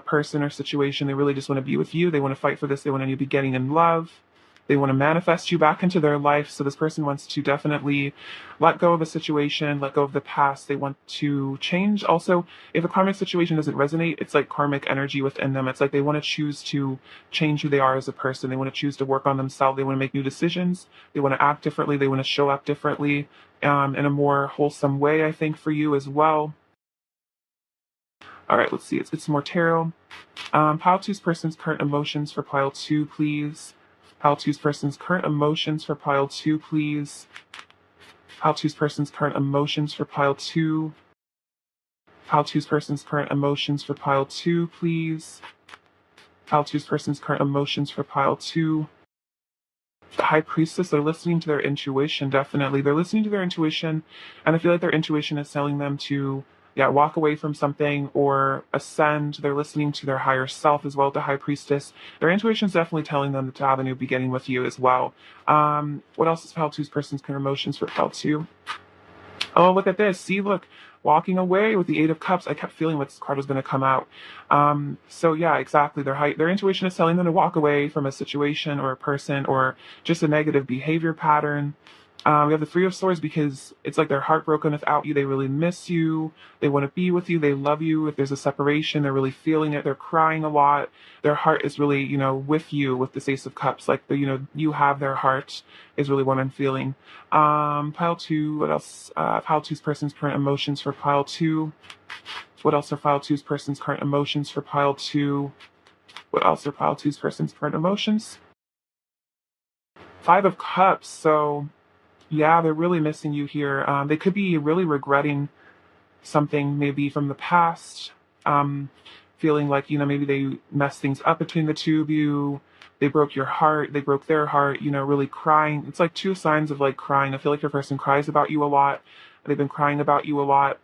person or situation. They really just want to be with you. They want to fight for this. They want a new beginning in love. They want to manifest you back into their life. So this person wants to definitely let go of a situation, let go of the past. They want to change. Also, if a karmic situation doesn't resonate, it's like karmic energy within them. It's like they want to choose to change who they are as a person. They want to choose to work on themselves. They want to make new decisions. They want to act differently. They want to show up differently, in a more wholesome way, I think, for you as well. All right, let's see. It's more tarot. Pile two's person's current emotions for pile two, please. Pile two's person's current emotions for pile two, please. Pile two's person's current emotions for pile two. Pile two's person's current emotions for pile two, please. Pile two's person's current emotions for pile two. The High Priestess, they're listening to their intuition, definitely. They're listening to their intuition, and I feel like their intuition is telling them to, yeah, walk away from something or ascend. They're listening to their higher self as well, the High Priestess. Their intuition is definitely telling them to have a new beginning with you as well. What else is Pile 2's person's current emotions for Pile 2? Oh, look at this. See, look, walking away with the Eight of Cups. I kept feeling what this card was going to come out. So yeah, exactly. Their intuition is telling them to walk away from a situation or a person or just a negative behavior pattern. We have the Three of Swords because it's like they're heartbroken without you. They really miss you. They want to be with you. They love you. If there's a separation, they're really feeling it. They're crying a lot. Their heart is really, with you with the Ace of Cups. Like, you have their heart is really what I'm feeling. Pile 2, what else? Pile 2's person's current emotions for Pile 2. What else are Pile 2's person's current emotions for Pile 2? What else are Pile 2's person's current emotions? Five of Cups. So yeah, they're really missing you here. They could be really regretting something maybe from the past, feeling like, maybe they messed things up between the two of you. They broke your heart. They broke their heart, really crying. It's like two signs of like crying. I feel like your person cries about you a lot. They've been crying about you a lot.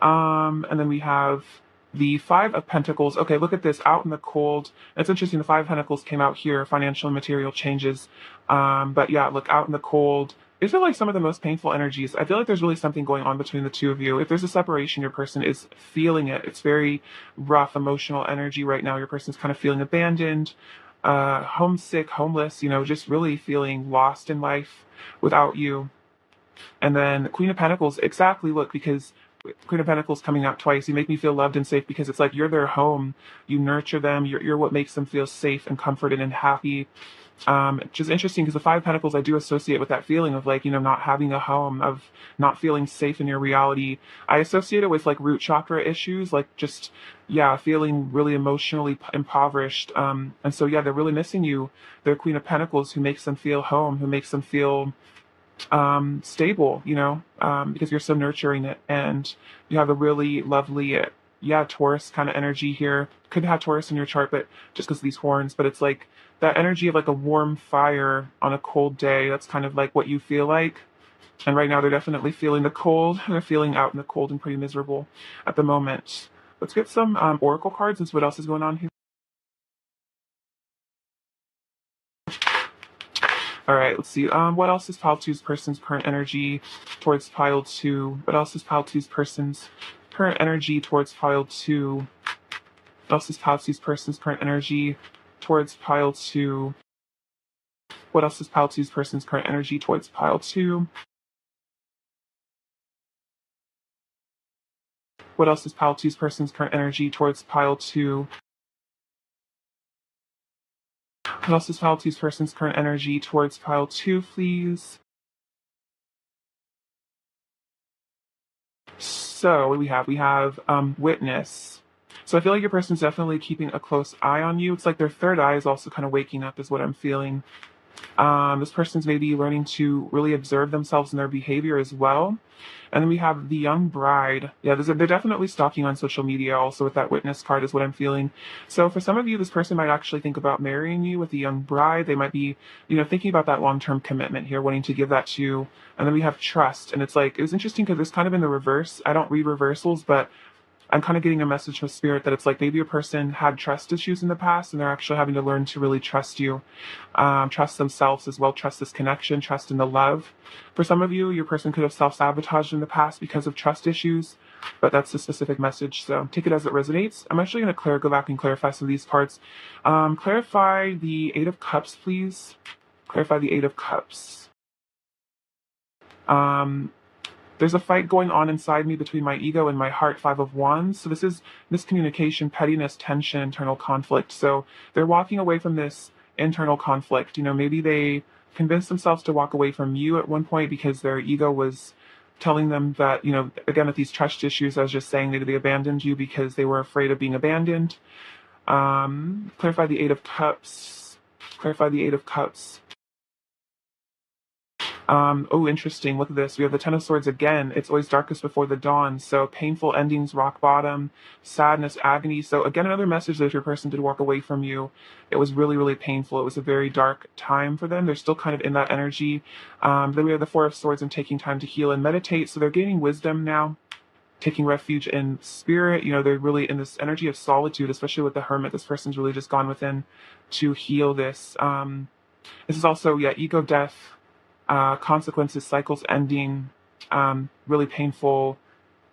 And then we have the Five of Pentacles. Okay, look at this, out in the cold. It's interesting, the Five of Pentacles came out here, financial and material changes. But yeah, look, out in the cold. These are like some of the most painful energies. I feel like there's really something going on between the two of you. If there's a separation, your person is feeling it. It's very rough, emotional energy right now. Your person's kind of feeling abandoned, homesick, homeless, just really feeling lost in life without you. And then Queen of Pentacles, exactly, look, because Queen of Pentacles coming out twice, you make me feel loved and safe because it's like you're their home. You nurture them. You're what makes them feel safe and comforted and happy. Just interesting because the Five of Pentacles I do associate with that feeling of like, not having a home, of not feeling safe in your reality. I associate it with like root chakra issues, like just, yeah, feeling really emotionally impoverished. And so, yeah, they're really missing you. They're Queen of Pentacles who makes them feel home, who makes them feel stable, because you're so nurturing it, and you have a really lovely, yeah, Taurus kind of energy here. Could have Taurus in your chart, but just because of these horns, but it's like that energy of like a warm fire on a cold day. That's kind of like what you feel like. And right now they're definitely feeling the cold. They're feeling out in the cold and pretty miserable at the moment. Let's get some oracle cards and see what else is going on here. All right, let's see. What else is Pile 2's person's current energy towards Pile 2? What else is Pile 2's person's current energy towards Pile 2? What else is Pile 2's person's current energy towards Pile 2? What else is Pile 2's person's current energy towards Pile 2? What else is Pile 2's person's current energy towards Pile 2? What else is Pile 2's person's current energy towards Pile 2, please? So what do we have? We have Witness. So I feel like your person's definitely keeping a close eye on you. It's like their third eye is also kind of waking up is what I'm feeling. This person's maybe learning to really observe themselves and their behavior as well. And then we have the young bride. Yeah, they're definitely stalking on social media also with that Witness card is what I'm feeling. So for some of you, this person might actually think about marrying you with the young bride. They might be, thinking about that long-term commitment here, wanting to give that to you. And then we have trust. And it's like, it was interesting because it's kind of in the reverse. I don't read reversals, but I'm kind of getting a message from spirit that it's like maybe a person had trust issues in the past and they're actually having to learn to really trust you, trust themselves as well, trust this connection, trust in the love. For some of you, your person could have self-sabotaged in the past because of trust issues. but that's the specific message. So take it as it resonates. I'm actually going to go back and clarify some of these parts. Clarify the Eight of Cups, please. Clarify the Eight of Cups. There's a fight going on inside me between my ego and my heart, Five of Wands. So this is miscommunication, pettiness, tension, internal conflict. So they're walking away from this internal conflict. Maybe they convinced themselves to walk away from you at one point because their ego was telling them that, again, with these trust issues, I was just saying, maybe they abandoned you because they were afraid of being abandoned. Clarify the Eight of Cups. Clarify the Eight of Cups. Oh, interesting. Look at this. We have the Ten of Swords again. It's always darkest before the dawn. So painful endings, rock bottom, sadness, agony. So again, another message that if your person did walk away from you, it was really, really painful. It was a very dark time for them. They're still kind of in that energy. Then we have the Four of Swords and taking time to heal and meditate. So they're gaining wisdom now, taking refuge in spirit. They're really in this energy of solitude, especially with the Hermit. This person's really just gone within to heal this. This is also, ego death. Consequences, cycles ending, really painful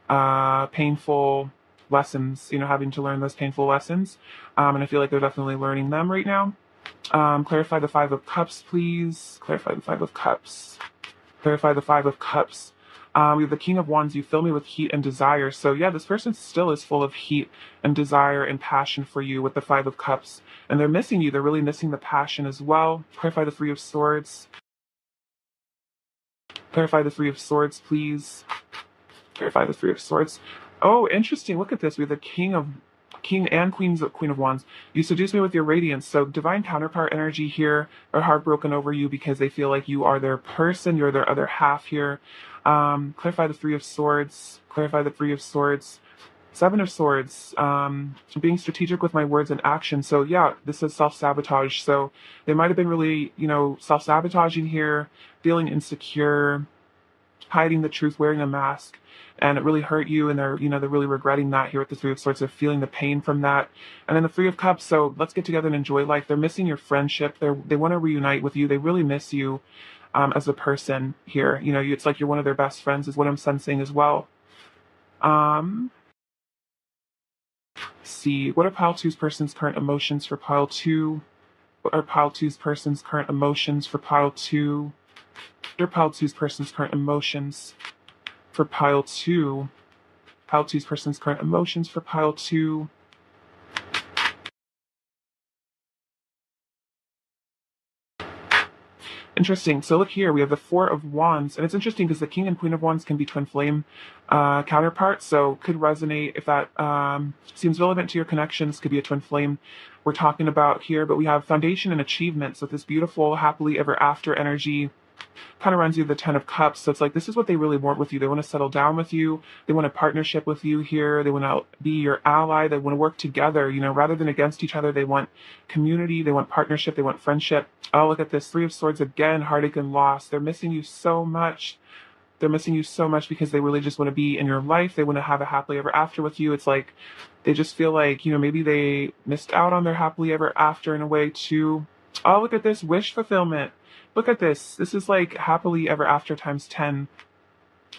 lessons, having to learn those painful lessons. And I feel like they're definitely learning them right now. Clarify the Five of Cups, please. Clarify the Five of Cups. Clarify the Five of Cups. We have the King of Wands. You fill me with heat and desire. So this person still is full of heat and desire and passion for you with the Five of Cups. And they're missing you. They're really missing the passion as well. Clarify the Three of Swords. Clarify the Three of Swords, please. Clarify the Three of Swords. Oh, interesting. Look at this. We have the King and Queen of Wands. You seduce me with your radiance. So divine counterpart energy here are heartbroken over you because they feel like you are their person. You're their other half here. Clarify the Three of Swords. Clarify the Three of Swords. Seven of Swords, being strategic with my words and actions. So this is self-sabotage. So they might have been really, self-sabotaging here, feeling insecure, hiding the truth, wearing a mask, and it really hurt you. And they're really regretting that here with the Three of Swords. They're feeling the pain from that. And then the Three of Cups. So let's get together and enjoy life. They're missing your friendship. They want to reunite with you. They really miss you as a person here. It's like you're one of their best friends is what I'm sensing as well. See, what are pile two's person's current emotions for pile two? What are pile two's person's current emotions for pile two? What are pile two's person's current emotions for pile two? Pile two's person's current emotions for pile two. Interesting. So look here, we have the Four of Wands, and it's interesting because the King and Queen of Wands can be twin flame counterparts, so could resonate if that seems relevant to your connections, could be a twin flame we're talking about here. But we have foundation and achievement, so this beautiful, happily ever after energy kind of runs you the Ten of Cups. So it's like this is what they really want with you. They want to settle down with you. They want a partnership with you here. They want to be your ally. They want to work together, rather than against each other. They want community. They want partnership. They want friendship. Oh, look at this. Three of Swords again, heartache and loss. They're missing you so much. They're missing you so much because they really just want to be in your life. They want to have a happily ever after with you. It's like they just feel like, maybe they missed out on their happily ever after in a way too. Oh, look at this. Wish fulfillment. Look at this. This is like happily ever after times 10.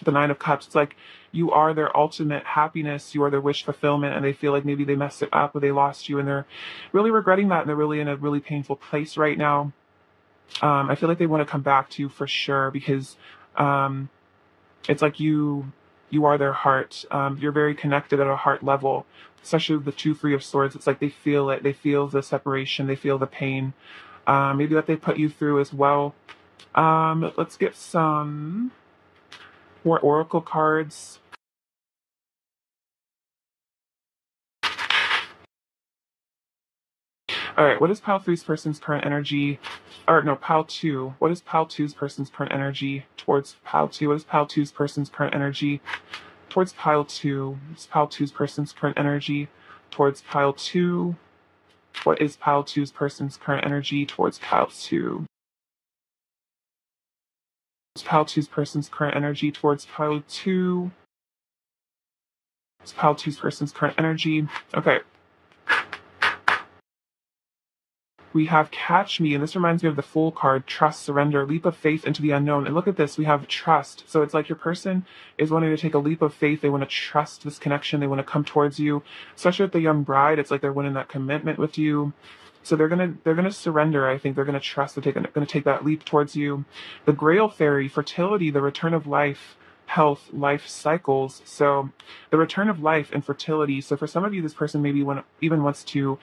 The Nine of Cups. It's like you are their ultimate happiness. You are their wish fulfillment. And they feel like maybe they messed it up or they lost you. And they're really regretting that. And they're really in a really painful place right now. I feel like they want to come back to you for sure because it's like you are their heart. You're very connected at a heart level, especially with the Three of Swords. It's like they feel it. They feel the separation. They feel the pain. Maybe that they put you through as well. Let's get some more oracle cards. All right, what is Pile 3's person's current energy? Or no, Pile 2. What is Pile 2's person's current energy towards Pile 2? What is Pile 2's person's current energy towards Pile 2? What is Pile 2's person's current energy towards Pile 2? What is Pile 2's person's current energy towards Pile 2? What's Pile 2's person's current energy towards Pile 2? What's Pile 2's person's current energy? Okay. we have catch me, and this reminds me of the Fool card, trust, surrender, leap of faith into the unknown. And look at this, we have trust. So it's like your person is wanting to take a leap of faith. They want to trust this connection. They want to come towards you, especially with the young bride. It's like they're wanting that commitment with you. So they're gonna surrender. I think they're gonna trust. They're gonna take that leap towards you. The Grail Fairy, fertility, the return of life, health, life cycles. So the return of life and fertility. So for some of you, this person maybe even wants to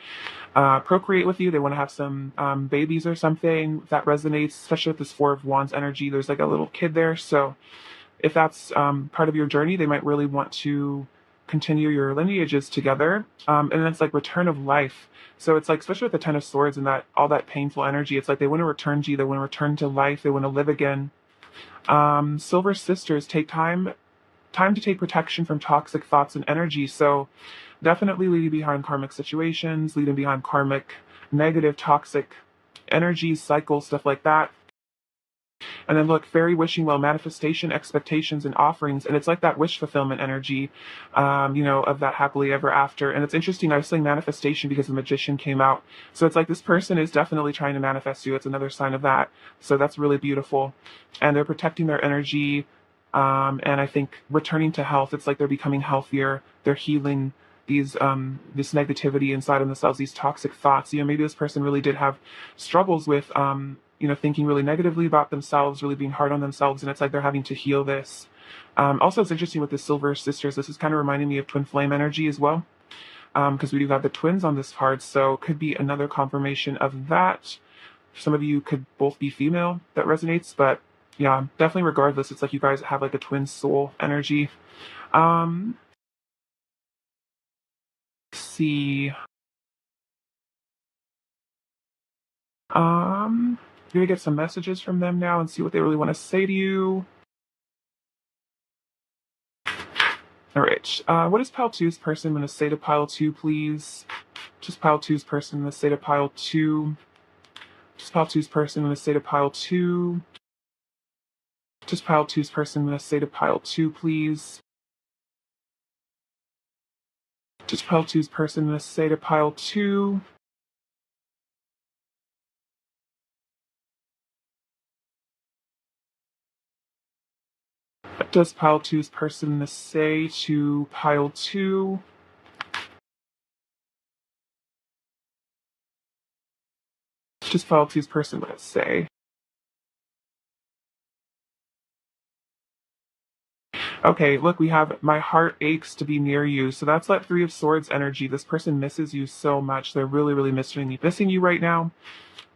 procreate with you. They want to have some babies or something. That resonates, especially with this Four of Wands energy. There's like a little kid there. So if that's part of your journey, they might really want to continue your lineages together. And it's like return of life. So it's like, especially with the Ten of Swords and that all that painful energy, it's like they want to return to you. They want to return to life. They want to live again. Silver Sisters, take time to take protection from toxic thoughts and energy. So definitely leaving behind karmic situations, leaving behind karmic, negative, toxic energies, cycles, stuff like that. And then look, fairy wishing well, manifestation, expectations, and offerings. And it's like that wish fulfillment energy, of that happily ever after. And it's interesting, I was saying manifestation because the magician came out. So it's like this person is definitely trying to manifest you. It's another sign of that. So that's really beautiful. And they're protecting their energy. And I think returning to health, it's like they're becoming healthier. They're healing this negativity inside of themselves, these toxic thoughts. Maybe this person really did have struggles with thinking really negatively about themselves, really being hard on themselves, and it's like they're having to heal this. Also, it's interesting with the Silver Sisters. This is kind of reminding me of twin flame energy as well, because we do have the twins on this card, so could be another confirmation of that. Some of you could both be female. That resonates, but yeah, definitely regardless, it's like you guys have like a twin soul energy. Let's see. You're gonna get some messages from them now and see what they really want to say to you. All right. What is pile two's person going to say to pile two, please? Just pile two's person going to say to pile two. Just pile two's person going to say to pile two. Just pile two's person going to say to pile two, please. Just pile two's person going to say to pile two. What does pile two's person going to say to pile two? Just pile two's person going to say. Okay, look, we have my heart aches to be near you. So that's that Three of Swords energy. This person misses you so much. They're really, really missing you right now.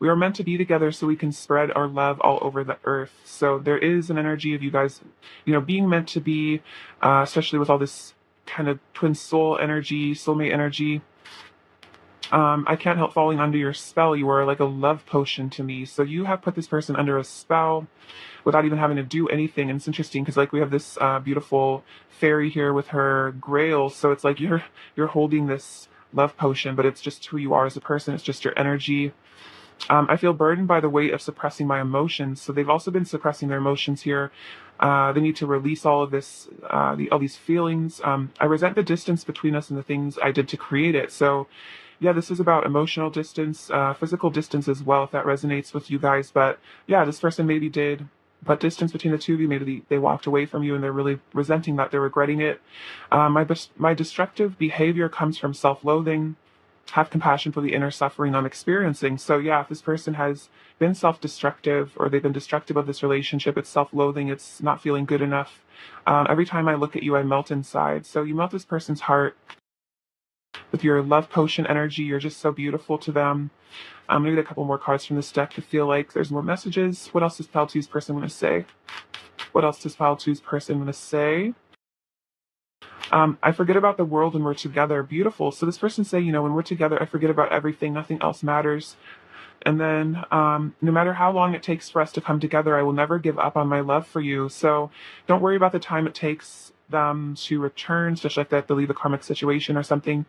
We are meant to be together so we can spread our love all over the earth. So there is an energy of you guys, being meant to be, especially with all this kind of twin soul energy, soulmate energy. I can't help falling under your spell. You are like a love potion to me. So you have put this person under a spell without even having to do anything. And it's interesting because like we have this beautiful fairy here with her grail. So it's like you're holding this love potion, but it's just who you are as a person. It's just your energy. I feel burdened by the weight of suppressing my emotions. So they've also been suppressing their emotions here. They need to release all of this, all these feelings. I resent the distance between us and the things I did to create it. So yeah, this is about emotional distance, physical distance as well, if that resonates with you guys. But yeah, this person maybe did put distance between the two of you. Maybe they walked away from you and they're really resenting that. They're regretting it. My destructive behavior comes from self-loathing. Have compassion for the inner suffering I'm experiencing. So yeah, if this person has been self-destructive or they've been destructive of this relationship, it's self-loathing, it's not feeling good enough. Every time I look at you, I melt inside. So you melt this person's heart with your love potion energy. You're just so beautiful to them. I'm going to get a couple more cards from this deck to feel like there's more messages. What else does Pile 2's person want to say? What else does Pile 2's person want to say? I forget about the world when we're together. Beautiful. So this person say, when we're together, I forget about everything. Nothing else matters. And then no matter how long it takes for us to come together, I will never give up on my love for you. So don't worry about the time it takes them to return, especially if they have to leave a karmic situation or something.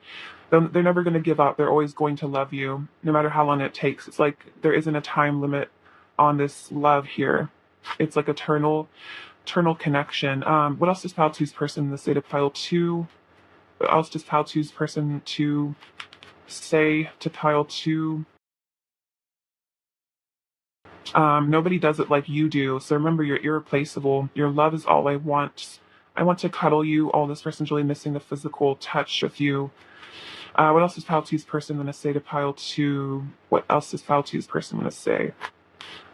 They're never going to give up. They're always going to love you, no matter how long it takes. It's like there isn't a time limit on this love here. It's like eternal connection. What else does Pile 2's person in the state of Pile 2? What else does Pile 2's person to say to Pile 2? Nobody does it like you do. So remember, you're irreplaceable. Your love is all I want. I want to cuddle you. Oh, this person's really missing the physical touch with you. What else is pile two's person going to say to pile two? What else is pile two's person going to say?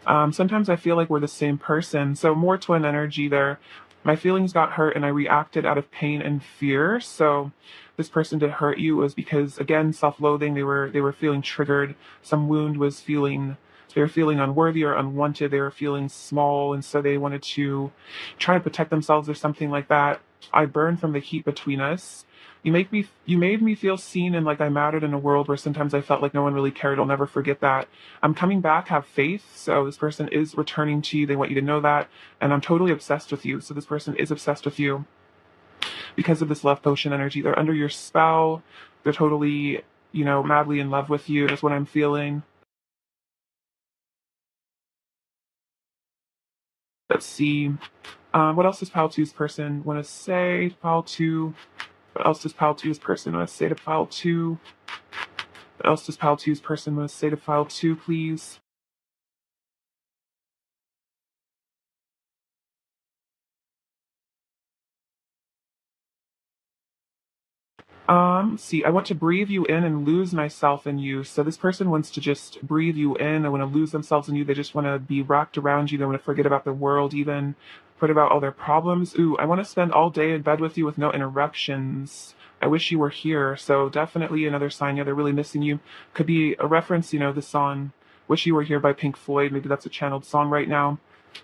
Sometimes I feel like we're the same person. So more twin energy there. My feelings got hurt and I reacted out of pain and fear. So this person did hurt you. It was because, again, self-loathing. They were feeling triggered. Some wound was feeling, they were feeling unworthy or unwanted. They were feeling small, and so they wanted to try to protect themselves or something like that. I burned from the heat between us. You made me feel seen and like I mattered in a world where sometimes I felt like no one really cared. I'll never forget that. I'm coming back, have faith. So this person is returning to you. They want you to know that. And I'm totally obsessed with you. So this person is obsessed with you because of this love potion energy. They're under your spell. They're totally, madly in love with you. That's what I'm feeling. Let's see. What else does Pile Two's person want to say? Pile Two. What else does Pile Two's person want to say to Pile Two? What else does Pile Two's person want to say to Pile Two, please? See, I want to breathe you in and lose myself in you. So this person wants to just breathe you in. They want to lose themselves in you. They just want to be wrapped around you. They want to forget about the world, even forget about all their problems. Ooh, I want to spend all day in bed with you with no interruptions. I wish you were here. So definitely another sign. Yeah, they're really missing you. Could be a reference, the song "Wish You Were Here" by Pink Floyd. Maybe that's a channeled song right now.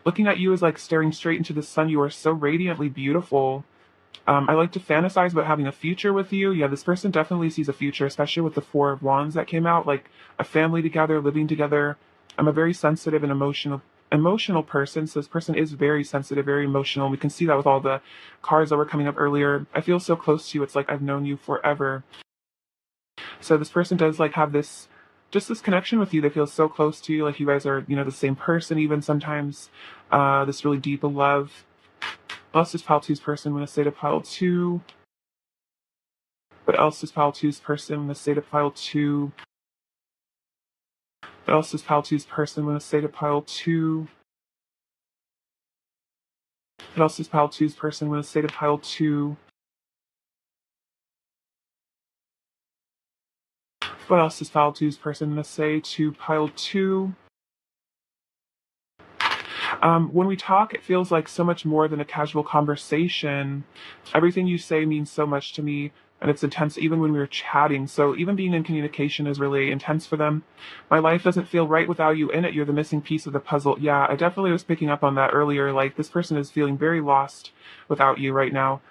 Looking at you is like staring straight into the sun. You are so radiantly beautiful. I like to fantasize about having a future with you. Yeah, this person definitely sees a future, especially with the Four of Wands that came out, like a family together, living together. I'm a very sensitive and emotional person, so this person is very sensitive, very emotional. We can see that with all the cards that were coming up earlier. I feel so close to you. It's like I've known you forever. So this person does like have this just this connection with you. They feel so close to you, like you guys are, the same person even sometimes. This really deep love. What else does Pile Two's person want to say to Pile Two? What else does Pile Two's person want to say to Pile Two? What else does Pile Two's person want to say to Pile Two? What else does Pile Two's person want to say to Pile Two? What else does Pile Two's person want to say to Pile Two? When we talk, it feels like so much more than a casual conversation. Everything you say means so much to me, and it's intense even when we're chatting. So even being in communication is really intense for them. My life doesn't feel right without you in it. You're the missing piece of the puzzle. Yeah, I definitely was picking up on that earlier. Like this person is feeling very lost without you right now.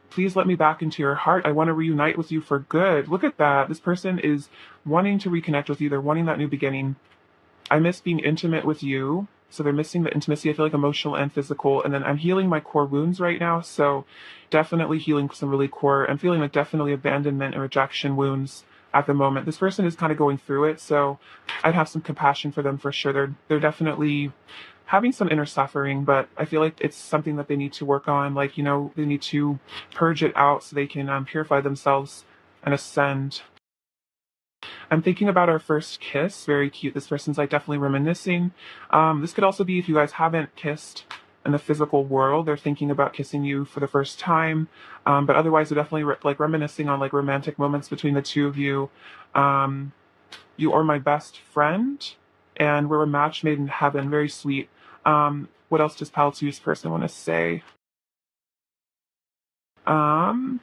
Please let me back into your heart. I want to reunite with you for good. Look at that. This person is wanting to reconnect with you. They're wanting that new beginning. I miss being intimate with you. So they're missing the intimacy. I feel like emotional and physical. And then I'm healing my core wounds right now. So definitely healing some really core. I'm feeling like definitely abandonment and rejection wounds at the moment. This person is kind of going through it. So I'd have some compassion for them for sure. They're definitely having some inner suffering, but I feel like it's something that they need to work on. Like, they need to purge it out so they can purify themselves and ascend. I'm thinking about our first kiss. Very cute. This person's like definitely reminiscing. This could also be if you guys haven't kissed in the physical world. They're thinking about kissing you for the first time. But otherwise, they're definitely like reminiscing on like romantic moments between the two of you. Um, you are my best friend, and we're a match made in heaven. Very sweet. What else does Pal Two's person want to say? Um,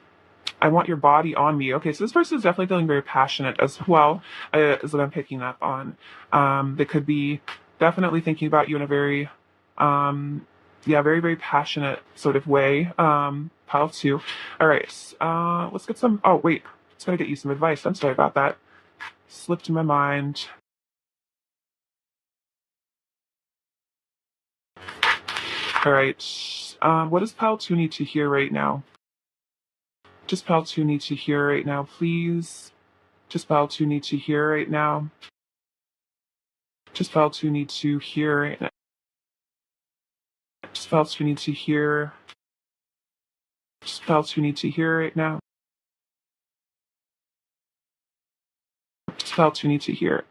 I want your body on me. Okay, so this person is definitely feeling very passionate as well, is what I'm picking up on. They could be definitely thinking about you in a very, very, very passionate sort of way. Pile two. All right, let's get some. Oh, wait, it's going to get you some advice. I'm sorry about that. Slipped in my mind. All right, what does Pile two need to hear right now? Just Pile two need to hear right now, please. Just Pile two need to hear right now. Just felt you need to hear. Just felt you need to hear. Just felt you need to hear it now. Just felt you need to hear.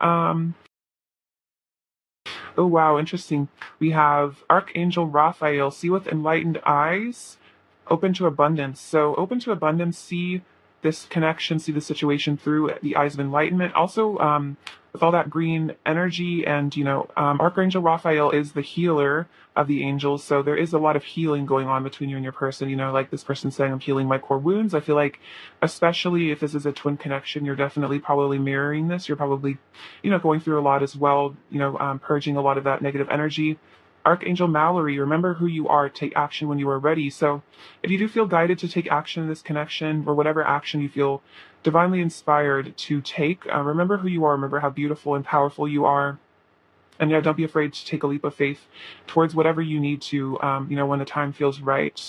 Oh, wow, interesting. We have Archangel Raphael, see with enlightened eyes, open to abundance. So, open to abundance, see this connection, see the situation through the eyes of enlightenment. Also, with all that green energy, and Archangel Raphael is the healer of the angels. So, there is a lot of healing going on between you and your person. Like this person saying, I'm healing my core wounds. I feel like, especially if this is a twin connection, you're definitely probably mirroring this. You're probably going through a lot as well, purging a lot of that negative energy. Archangel Mallory, remember who you are, take action when you are ready. So if you do feel guided to take action in this connection, or whatever action you feel divinely inspired to take, remember who you are, remember how beautiful and powerful you are. And yeah, don't be afraid to take a leap of faith towards whatever you need to, when the time feels right.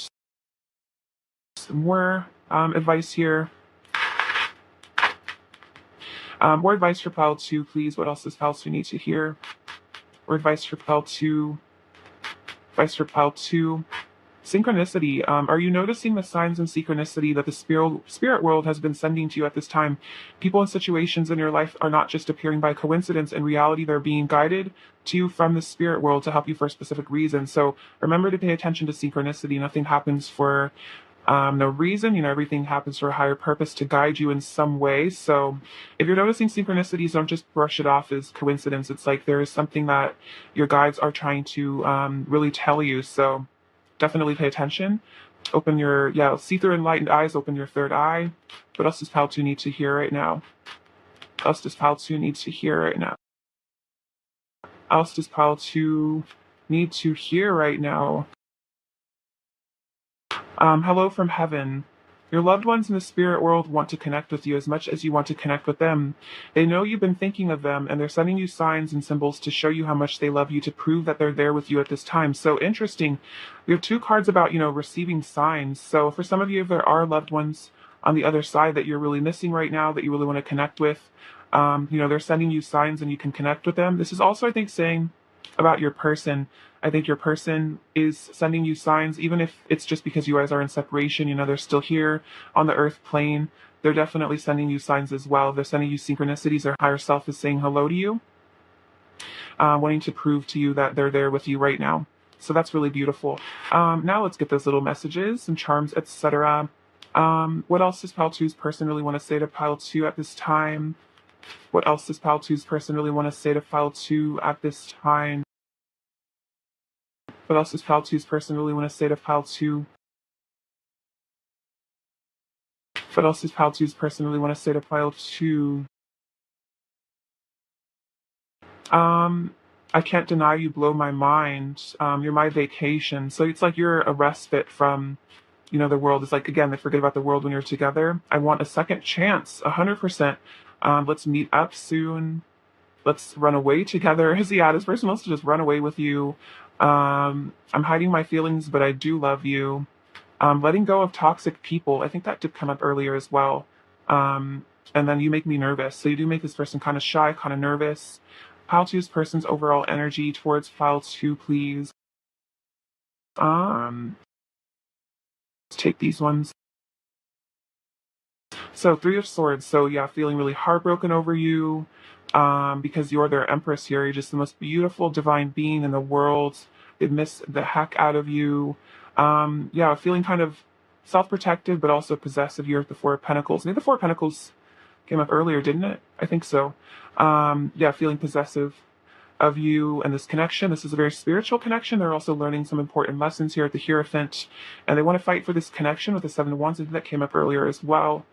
Some more advice here. More advice for pile 2, please. What else does pile 2 need to hear? Or advice for pile 2. Advice for pile 2. Synchronicity. Are you noticing the signs and synchronicity that the spirit world has been sending to you at this time? People and situations in your life are not just appearing by coincidence. In reality, they're being guided to you from the spirit world to help you for a specific reason. So remember to pay attention to synchronicity. Nothing happens for no reason. Everything happens for a higher purpose to guide you in some way. So if you're noticing synchronicities, don't just brush it off as coincidence. It's like there is something that your guides are trying to really tell you. So definitely pay attention. Open your, see through enlightened eyes, open your third eye. What else does pile 2 need to hear right now? What else does pile 2 need to hear right now? What else does pile 2 need to hear right now? Hello from heaven. Your loved ones in the spirit world want to connect with you as much as you want to connect with them. They know you've been thinking of them, and they're sending you signs and symbols to show you how much they love you, to prove that they're there with you at this time. So interesting. We have 2 cards about, receiving signs. So for some of you, if there are loved ones on the other side that you're really missing right now, that you really want to connect with, they're sending you signs and you can connect with them. This is also, I think, saying about your person. I think your person is sending you signs, even if it's just because you guys are in separation, they're still here on the earth plane. They're definitely sending you signs as well. They're sending you synchronicities. Their higher self is saying hello to you, wanting to prove to you that they're there with you right now. So that's really beautiful. Now let's get those little messages and charms, etc. What else does pile 2's person really want to say to pile 2 at this time? What else does pile 2's person really want to say to pile 2 at this time? What else does pile 2's person really want to say to pile 2? What else does pile 2's person really want to say to pile 2? I can't deny you blow my mind. You're my vacation. So it's like you're a respite from, the world. It's like, again, they forget about the world when you're together. I want a second chance, 100%. Let's meet up soon. Let's run away together. Yeah, this person wants to just run away with you. I'm hiding my feelings, but I do love you. Letting go of toxic people. I think that did come up earlier as well. And then you make me nervous. So you do make this person kind of shy, kind of nervous. Pile 2's person's overall energy towards pile 2, please. Let's take these ones. So 3 of Swords. So yeah, feeling really heartbroken over you. Because you're their empress here. You're just the most beautiful divine being in the world. They miss the heck out of you. Feeling kind of self-protective, but also possessive. You're the 4 of Pentacles. I think the 4 of Pentacles came up earlier, didn't it? I think so. Feeling possessive of you and this connection. This is a very spiritual connection. They're also learning some important lessons here at the Hierophant, and they want to fight for this connection with the 7 of Wands. I think that came up earlier as well.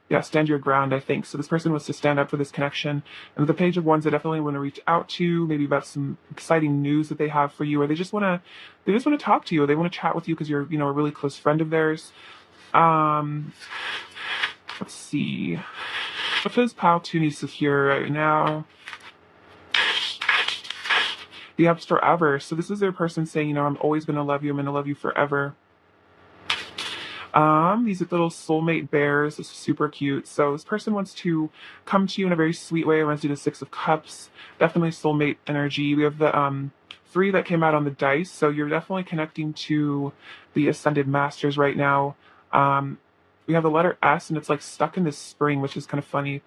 Yeah, stand your ground, I think. So this person wants to stand up for this connection. And the Page of Wands, they definitely want to reach out to you, maybe about some exciting news that they have for you, or they just want to talk to you. They want to chat with you because you're, a really close friend of theirs. Let's see. What does pile 2 needs to hear right now? The Empress forever. So this is their person saying, I'm always going to love you. I'm going to love you forever. These little soulmate bears. This is super cute. So this person wants to come to you in a very sweet way. I want to do the 6 of Cups. Definitely soulmate energy. We have the 3 that came out on the dice. So you're definitely connecting to the Ascended Masters right now. We have the letter S, and it's like stuck in this spring, which is kind of funny.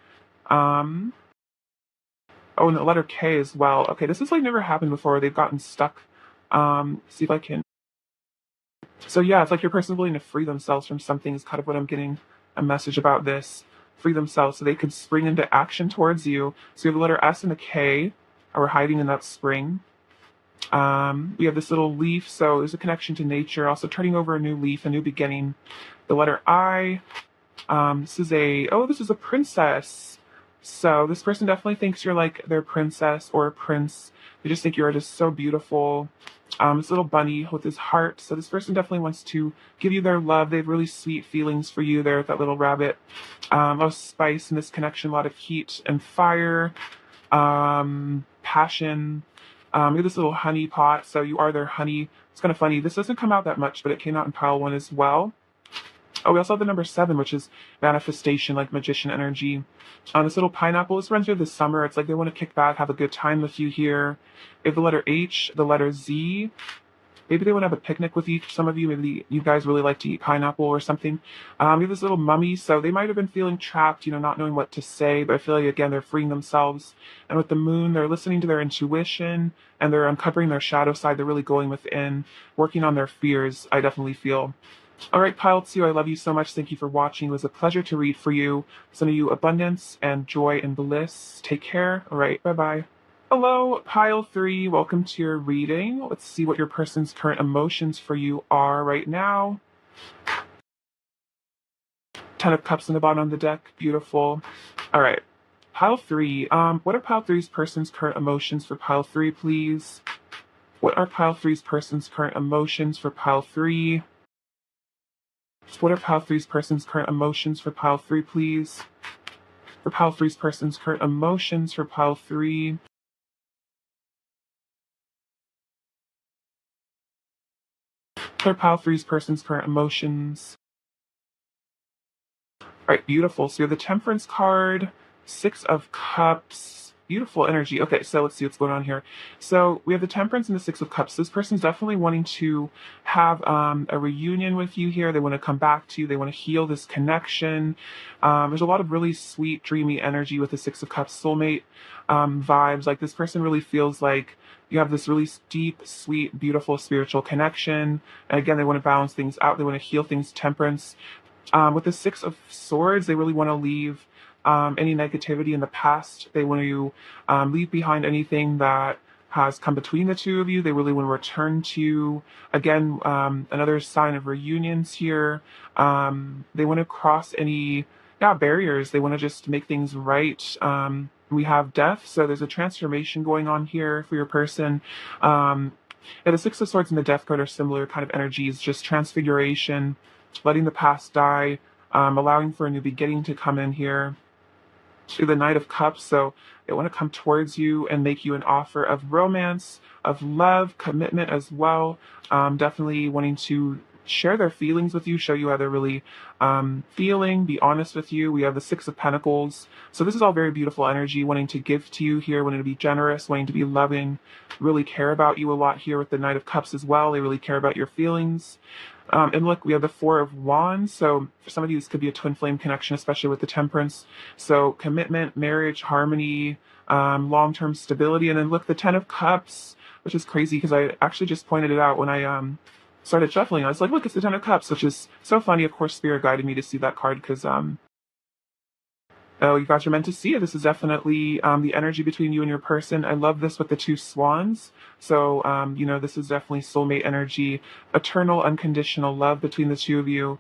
Oh, and the letter K as well. Okay, this has like never happened before. They've gotten stuck. See if I can. So yeah, it's like your person's willing to free themselves from something is kind of what I'm getting a message about this. Free themselves so they could spring into action towards you. So you have the letter S and a K, or hiding in that spring. We have this little leaf, so there's a connection to nature. Also turning over a new leaf, a new beginning. The letter I. This is a princess. So this person definitely thinks you're like their princess or a prince. They just think you're just so beautiful. This little bunny with his heart. So this person definitely wants to give you their love. They have really sweet feelings for you there with that little rabbit. A lot of spice in this connection, a lot of heat and fire, passion. You have this little honey pot, so you are their honey. It's kind of funny. This doesn't come out that much, but it came out in pile 1 as well. Oh, we also have the number 7, which is manifestation, like magician energy. This little pineapple, this runs through the summer. It's like they want to kick back, have a good time with you here. We have the letter H, the letter Z. Maybe they want to have a picnic with you. Some of you, maybe you guys really like to eat pineapple or something. We have this little mummy, so they might have been feeling trapped, not knowing what to say. But I feel like, again, they're freeing themselves. And with the moon, they're listening to their intuition and they're uncovering their shadow side. They're really going within, working on their fears, I definitely feel. All right, Pile 2, I love you so much. Thank you for watching. It was a pleasure to read for you. Sending you abundance and joy and bliss. Take care. All right, bye-bye. Hello, Pile 3. Welcome to your reading. Let's see what your person's current emotions for you are right now. 10 of Cups in the bottom of the deck. Beautiful. All right. Pile 3. What are Pile 3's person's current emotions for Pile 3, please? What are Pile 3's person's current emotions for Pile 3? What are Pile 3's person's current emotions for Pile 3, please? For Pile 3's person's current emotions for Pile 3. For Pile 3's person's current emotions. All right, beautiful. So you have the Temperance card, 6 of Cups. Beautiful energy. Okay, so let's see what's going on here. So we have the Temperance and the 6 of Cups. This person's definitely wanting to have a reunion with you here. They want to come back to you. They want to heal this connection. There's a lot of really sweet, dreamy energy with the 6 of Cups soulmate vibes. Like this person really feels like you have this really deep, sweet, beautiful spiritual connection. And again, they want to balance things out. They want to heal things, temperance. With the 6 of Swords, they really want to leave any negativity in the past. They want to leave behind anything that has come between the two of you. They really want to return to, again, another sign of reunions here. They want to cross any barriers. They want to just make things right. We have Death, so there's a transformation going on here for your person. The 6 of Swords and the Death card are similar kind of energies, just transfiguration, letting the past die, allowing for a new beginning to come in here. To the Knight of Cups, so they want to come towards you and make you an offer of romance, of love, commitment as well. Definitely wanting to share their feelings with you, show you how they're really feeling, be honest with you. We have the 6 of Pentacles. So this is all very beautiful energy, wanting to give to you here, wanting to be generous, wanting to be loving, really care about you a lot here with the Knight of Cups as well. They really care about your feelings. And look, we have the 4 of Wands. So for some of you, this could be a twin flame connection, especially with the Temperance. So commitment, marriage, harmony, long-term stability. And then look, the 10 of Cups, which is crazy because I actually just pointed it out when I started shuffling. I was like, look, it's the 10 of Cups, which is so funny. Of course, Spirit guided me to see that card because oh, you guys are meant to see it. This is definitely the energy between you and your person. I love this with the 2 swans. So, this is definitely soulmate energy, eternal, unconditional love between the two of you.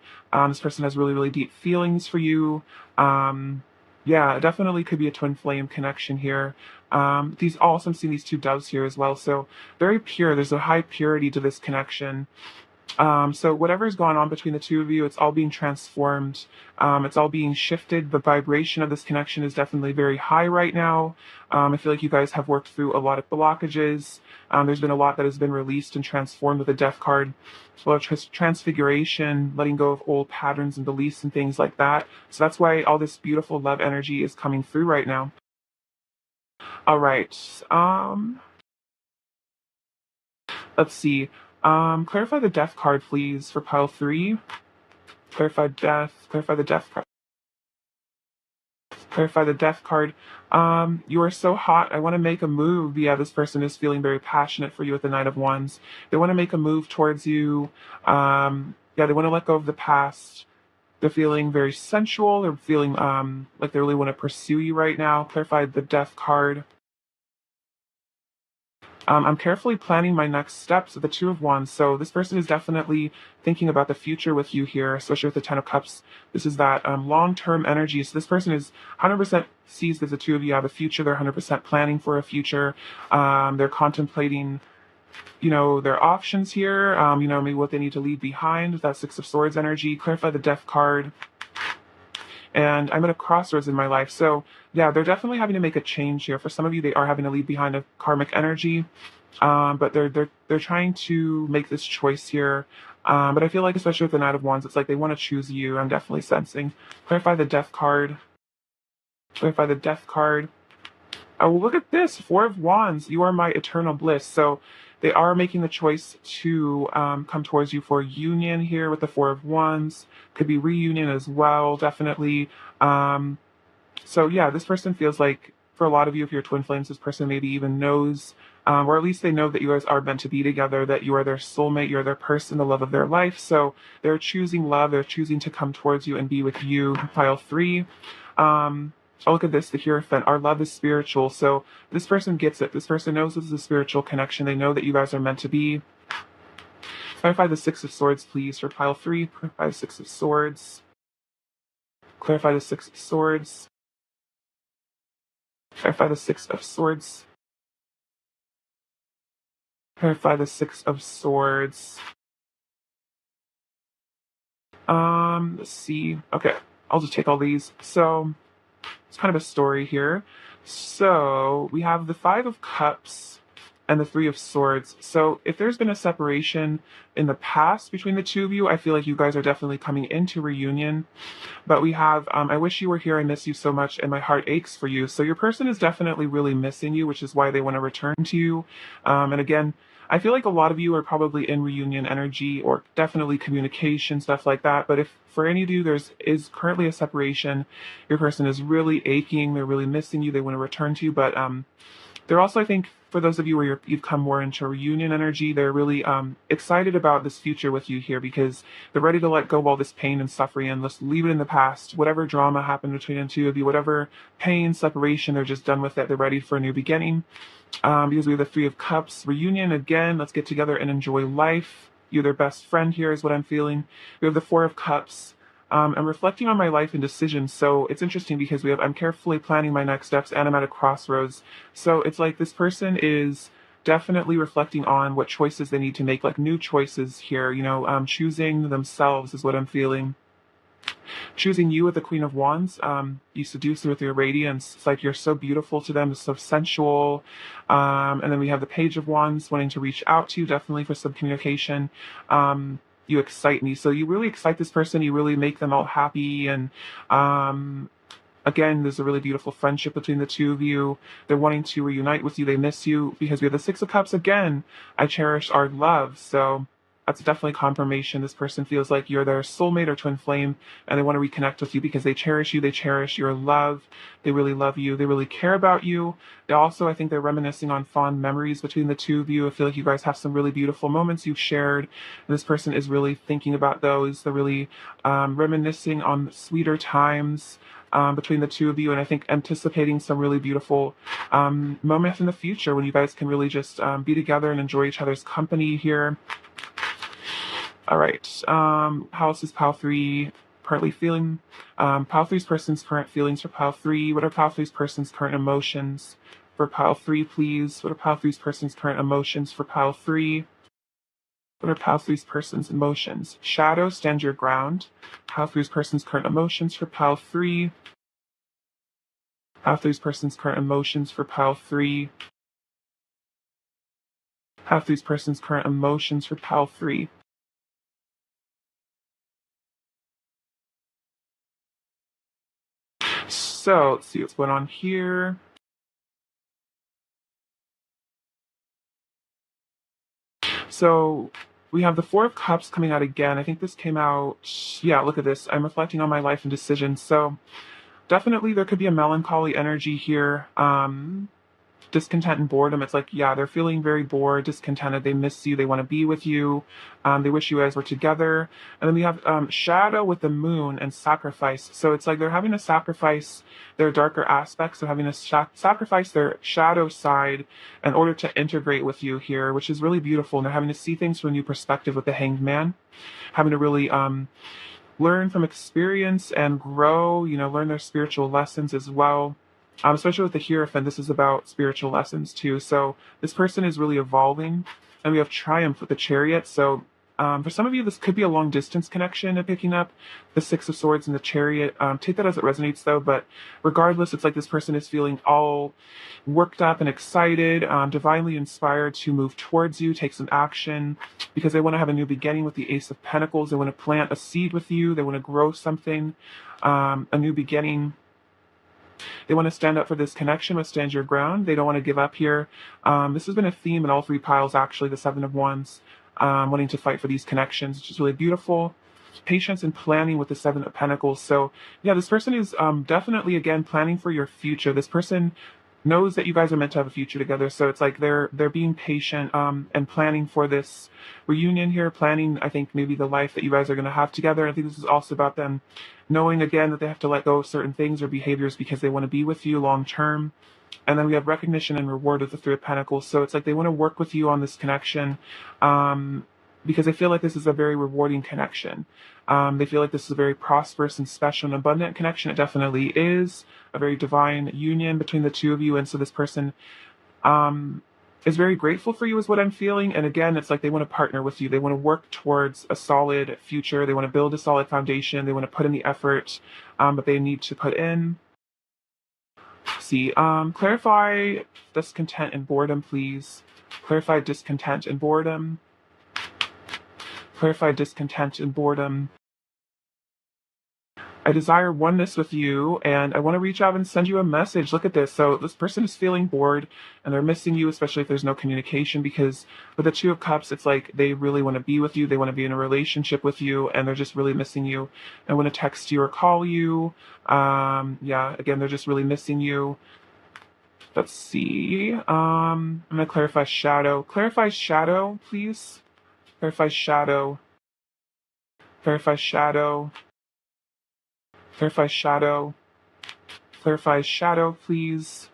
This person has really, really deep feelings for you. It definitely could be a twin flame connection here. I'm seeing these 2 doves here as well. So very pure. There's a high purity to this connection. So whatever's gone on between the two of you, it's all being transformed. It's all being shifted. The vibration of this connection is definitely very high right now. I feel like you guys have worked through a lot of blockages. There's been a lot that has been released and transformed with the Death card. A lot of transfiguration, letting go of old patterns and beliefs and things like that. So that's why all this beautiful love energy is coming through right now. All right. Let's see. Clarify the Death card, please, for pile 3. Clarify Death. Clarify the Death card. Clarify the Death card. You are so hot. I want to make a move. Yeah, this person is feeling very passionate for you with the Knight of Wands. They want to make a move towards you. Yeah, they want to let go of the past. They're feeling very sensual. They're feeling like they really want to pursue you right now. Clarify the Death card. I'm carefully planning my next steps with the Two of Wands. So this person is definitely thinking about the future with you here, especially with the Ten of Cups. This is that long-term energy. So this person is 100% sees that the two of you have a future. They're 100% planning for a future. They're contemplating, their options here. Maybe what they need to leave behind with that Six of Swords energy. Clarify the Death card. And I'm at a crossroads in my life. So yeah, they're definitely having to make a change here. For some of you, they are having to leave behind a karmic energy, but they're trying to make this choice here. But I feel like, especially with the Knight of Wands, it's like they want to choose you. I'm definitely sensing. Clarify the Death card. Clarify the Death card. Oh, look at this. Four of Wands. You are my eternal bliss. So they are making the choice to come towards you for union here with the Four of Wands. Could be reunion as well, definitely. So yeah, this person feels like, for a lot of you, if you're twin flames, this person maybe even knows, or at least they know that you guys are meant to be together, that you are their soulmate, you're their person, the love of their life. So they're choosing love. They're choosing to come towards you and be with you. Pile 3. Oh, look at this, the Hierophant. Our love is spiritual. So this person gets it. This person knows this is a spiritual connection. They know that you guys are meant to be. Clarify the Six of Swords, please, for pile 3. Clarify the Six of Swords. Clarify the Six of Swords. Clarify the Six of Swords. Clarify the Six of Swords. Let's see. Okay, I'll just take all these. So it's kind of a story here. So we have the Five of Cups and the Three of Swords. So if there's been a separation in the past between the two of you, I feel like you guys are definitely coming into reunion. But we have, I wish you were here, I miss you so much, and my heart aches for you. So your person is definitely really missing you, which is why they want to return to you. And again, I feel like a lot of you are probably in reunion energy, or definitely communication, stuff like that. But if for any of you is currently a separation, your person is really aching, they're really missing you, they want to return to you. But they're also, I think, for those of you where you've come more into reunion energy, they're really excited about this future with you here, because they're ready to let go of all this pain and suffering and just leave it in the past. Whatever drama happened between the two of you, whatever pain, separation, they're just done with it. They're ready for a new beginning. Because we have the Three of Cups, reunion again. Let's get together and enjoy life. You're their best friend here, is what I'm feeling. We have the Four of Cups. I'm reflecting on my life and decisions. So it's interesting because I'm carefully planning my next steps and I'm at a crossroads. So it's like this person is definitely reflecting on what choices they need to make, like new choices here, choosing themselves is what I'm feeling. Choosing you with the Queen of Wands, you seduce them with your radiance. It's like you're so beautiful to them, it's so sensual. And then we have the Page of Wands wanting to reach out to you, definitely for some communication. You excite me. So you really excite this person, you really make them all happy. And again, there's a really beautiful friendship between the two of you. They're wanting to reunite with you, they miss you, because we have the Six of Cups again. I cherish our love. So that's definitely confirmation. This person feels like you're their soulmate or twin flame, and they want to reconnect with you because they cherish you. They cherish your love. They really love you. They really care about you. They also, I think they're reminiscing on fond memories between the two of you. I feel like you guys have some really beautiful moments you've shared. And this person is really thinking about those. They're really reminiscing on sweeter times between the two of you, and I think anticipating some really beautiful moments in the future when you guys can really just be together and enjoy each other's company here. All right. How else is pile 3 currently feeling? Pile 3's person's current feelings for pile 3. What are pile 3's person's current emotions for pile 3, please? What are pile 3's person's current emotions for pile 3? What are pile 3's person's emotions? Shadow, stand your ground. Pile 3's person's current emotions for pile 3. Pile 3's person's current emotions for pile 3. Pile 3's person's current emotions for pile 3. So let's see what's going on here. So we have the Four of Cups coming out again. I think this came out, yeah, look at this. I'm reflecting on my life and decisions. So definitely there could be a melancholy energy here. Discontent and boredom. It's like, yeah, they're feeling very bored, discontented. They miss you. They want to be with you. They wish you guys were together. And then we have shadow with the moon and sacrifice. So it's like they're having to sacrifice their darker aspects. They're having to sacrifice their shadow side in order to integrate with you here, which is really beautiful. And they're having to see things from a new perspective with the Hanged Man, having to really learn from experience and grow, learn their spiritual lessons as well. Especially with the Hierophant, this is about spiritual lessons too. So this person is really evolving. And we have Triumph with the Chariot. So for some of you, this could be a long distance connection of picking up the Six of Swords and the Chariot. Take that as it resonates though. But regardless, it's like this person is feeling all worked up and excited, divinely inspired to move towards you, take some action, because they want to have a new beginning with the Ace of Pentacles. They want to plant a seed with you. They want to grow something, a new beginning. They want to stand up for this connection, but stand your ground. They don't want to give up here. This has been a theme in all three piles, actually, the Seven of Wands, wanting to fight for these connections, which is really beautiful. Patience and planning with the Seven of Pentacles. So, yeah, this person is definitely, again, planning for your future. This person knows that you guys are meant to have a future together. So it's like they're being patient and planning for this reunion here, planning, I think, maybe the life that you guys are going to have together. I think this is also about them knowing, again, that they have to let go of certain things or behaviors because they want to be with you long term. And then we have recognition and reward with the Three of Pentacles. So it's like they want to work with you on this connection because they feel like this is a very rewarding connection. They feel like this is a very prosperous and special and abundant connection. It definitely is a very divine union between the two of you. And so this person is very grateful for you is what I'm feeling. And again, it's like they want to partner with you. They want to work towards a solid future. They want to build a solid foundation. They want to put in the effort that they need to put in. See, clarify discontent and boredom, please. Clarify discontent and boredom. Clarify discontent and boredom. I desire oneness with you, and I want to reach out and send you a message. Look at this. So this person is feeling bored, and they're missing you, especially if there's no communication, because with the Two of Cups, it's like they really want to be with you. They want to be in a relationship with you, and they're just really missing you. I want to text you or call you. Yeah, again, they're just really missing you. Let's see. I'm going to clarify shadow. Clarify shadow, please. Clarify shadow. Clarify shadow. Clarify shadow. Clarify shadow, please.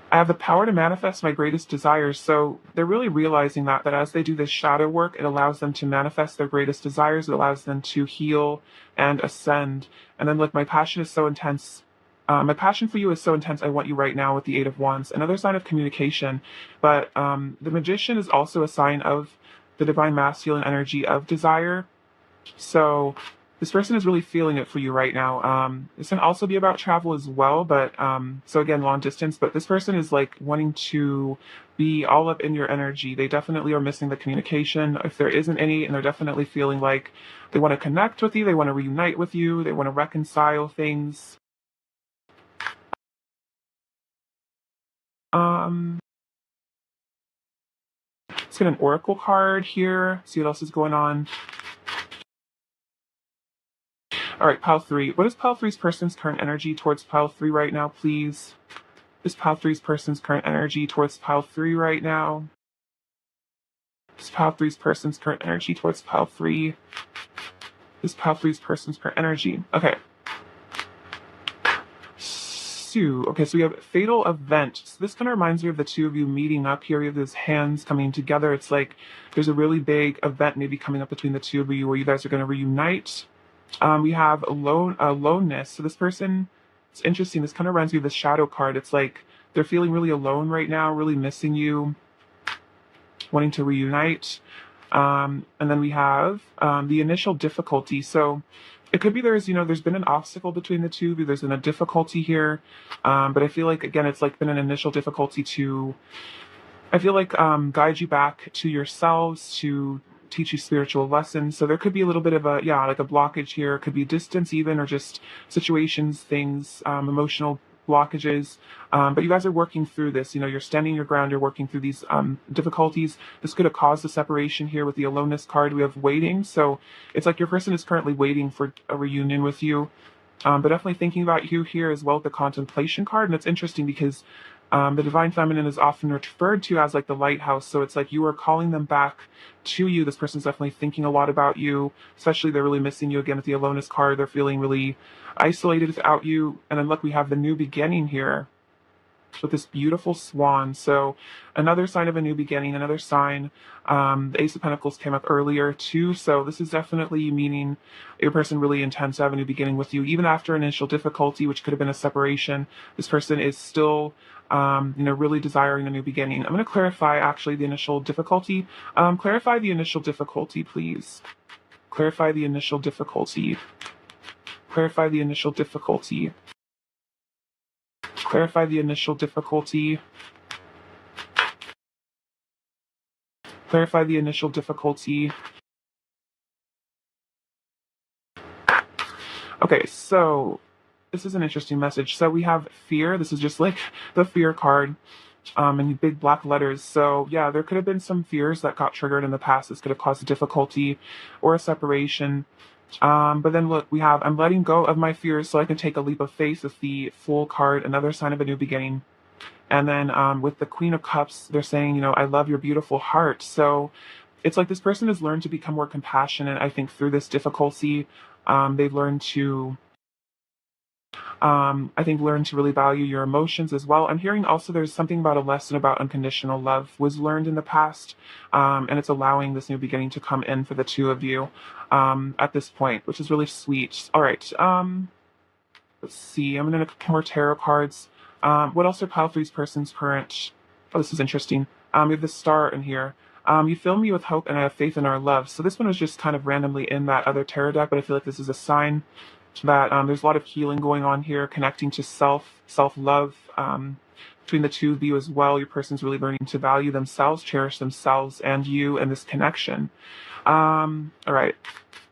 I have the power to manifest my greatest desires. So they're really realizing that as they do this shadow work, it allows them to manifest their greatest desires. It allows them to heal and ascend. And then, look, my passion is so intense. My passion for you is so intense. I want you right now with the Eight of Wands. Another sign of communication. But the Magician is also a sign of the divine masculine energy of desire. So this person is really feeling it for you right now. This can also be about travel as well, but so again, long distance, but this person is like wanting to be all up in your energy. They definitely are missing the communication if there isn't any, and they're definitely feeling like they want to connect with you, they want to reunite with you, they want to reconcile things. Let's get an oracle card here, see what else is going on. All right, pile 3. What is pile 3's person's current energy towards pile 3 right now, please? Is pile 3's person's current energy towards pile 3 right now? Is pile 3's person's current energy towards pile 3? Is pile 3's person's current energy? Okay. Okay, so we have fatal event. So this kind of reminds me of the two of you meeting up here. You have those hands coming together. It's like there's a really big event maybe coming up between the two of you where you guys are going to reunite. We have aloneness. So this person, it's interesting. This kind of reminds me of the shadow card. It's like they're feeling really alone right now, really missing you, wanting to reunite. And then we have the initial difficulty. So it could be there's been an obstacle between the two of you. There's been a difficulty here. But I feel like, again, it's like been an initial difficulty to, I feel like, guide you back to yourselves, to teach you spiritual lessons. So there could be a little bit of like a blockage here. It could be distance even, or just situations, things, emotional blockages, but you guys are working through this. You know, you're standing your ground, you're working through these difficulties. This could have caused a separation here with the aloneness card. We have waiting. So it's like your person is currently waiting for a reunion with you. But definitely thinking about you here as well with the contemplation card. And it's interesting because the divine feminine is often referred to as like the lighthouse. So it's like you are calling them back to you. This person's definitely thinking a lot about you, especially they're really missing you again with the aloneness card. They're feeling really isolated without you. And then look, we have the new beginning here with this beautiful swan. So another sign of a new beginning, another sign. The Ace of Pentacles came up earlier too. So this is definitely meaning your person really intends to have a new beginning with you. Even after initial difficulty, which could have been a separation, this person is still really desiring a new beginning. I'm going to clarify actually the initial difficulty. Clarify the initial difficulty, please. Clarify the initial difficulty. Clarify the initial difficulty. Clarify the initial difficulty. Clarify the initial difficulty. Okay, so this is an interesting message. So we have fear. This is just like the fear card in big black letters. So yeah, there could have been some fears that got triggered in the past. This could have caused a difficulty or a separation. But then look, we have, I'm letting go of my fears so I can take a leap of faith with the Fool card, another sign of a new beginning. And then with the Queen of Cups, they're saying, you know, I love your beautiful heart. So it's like this person has learned to become more compassionate. I think through this difficulty, they've learned to, learn to really value your emotions as well. I'm hearing also there's something about a lesson about unconditional love was learned in the past, and it's allowing this new beginning to come in for the two of you at this point, which is really sweet. All right, let's see. I'm going to look more tarot cards. What else are Pile Three's person's current? Oh, this is interesting. We have the Star in here. You fill me with hope and I have faith in our love. So this one was just kind of randomly in that other tarot deck, but I feel like this is a sign that there's a lot of healing going on here, connecting to self-love between the two of you as well. Your person's really learning to value themselves, cherish themselves and you and this connection. All right.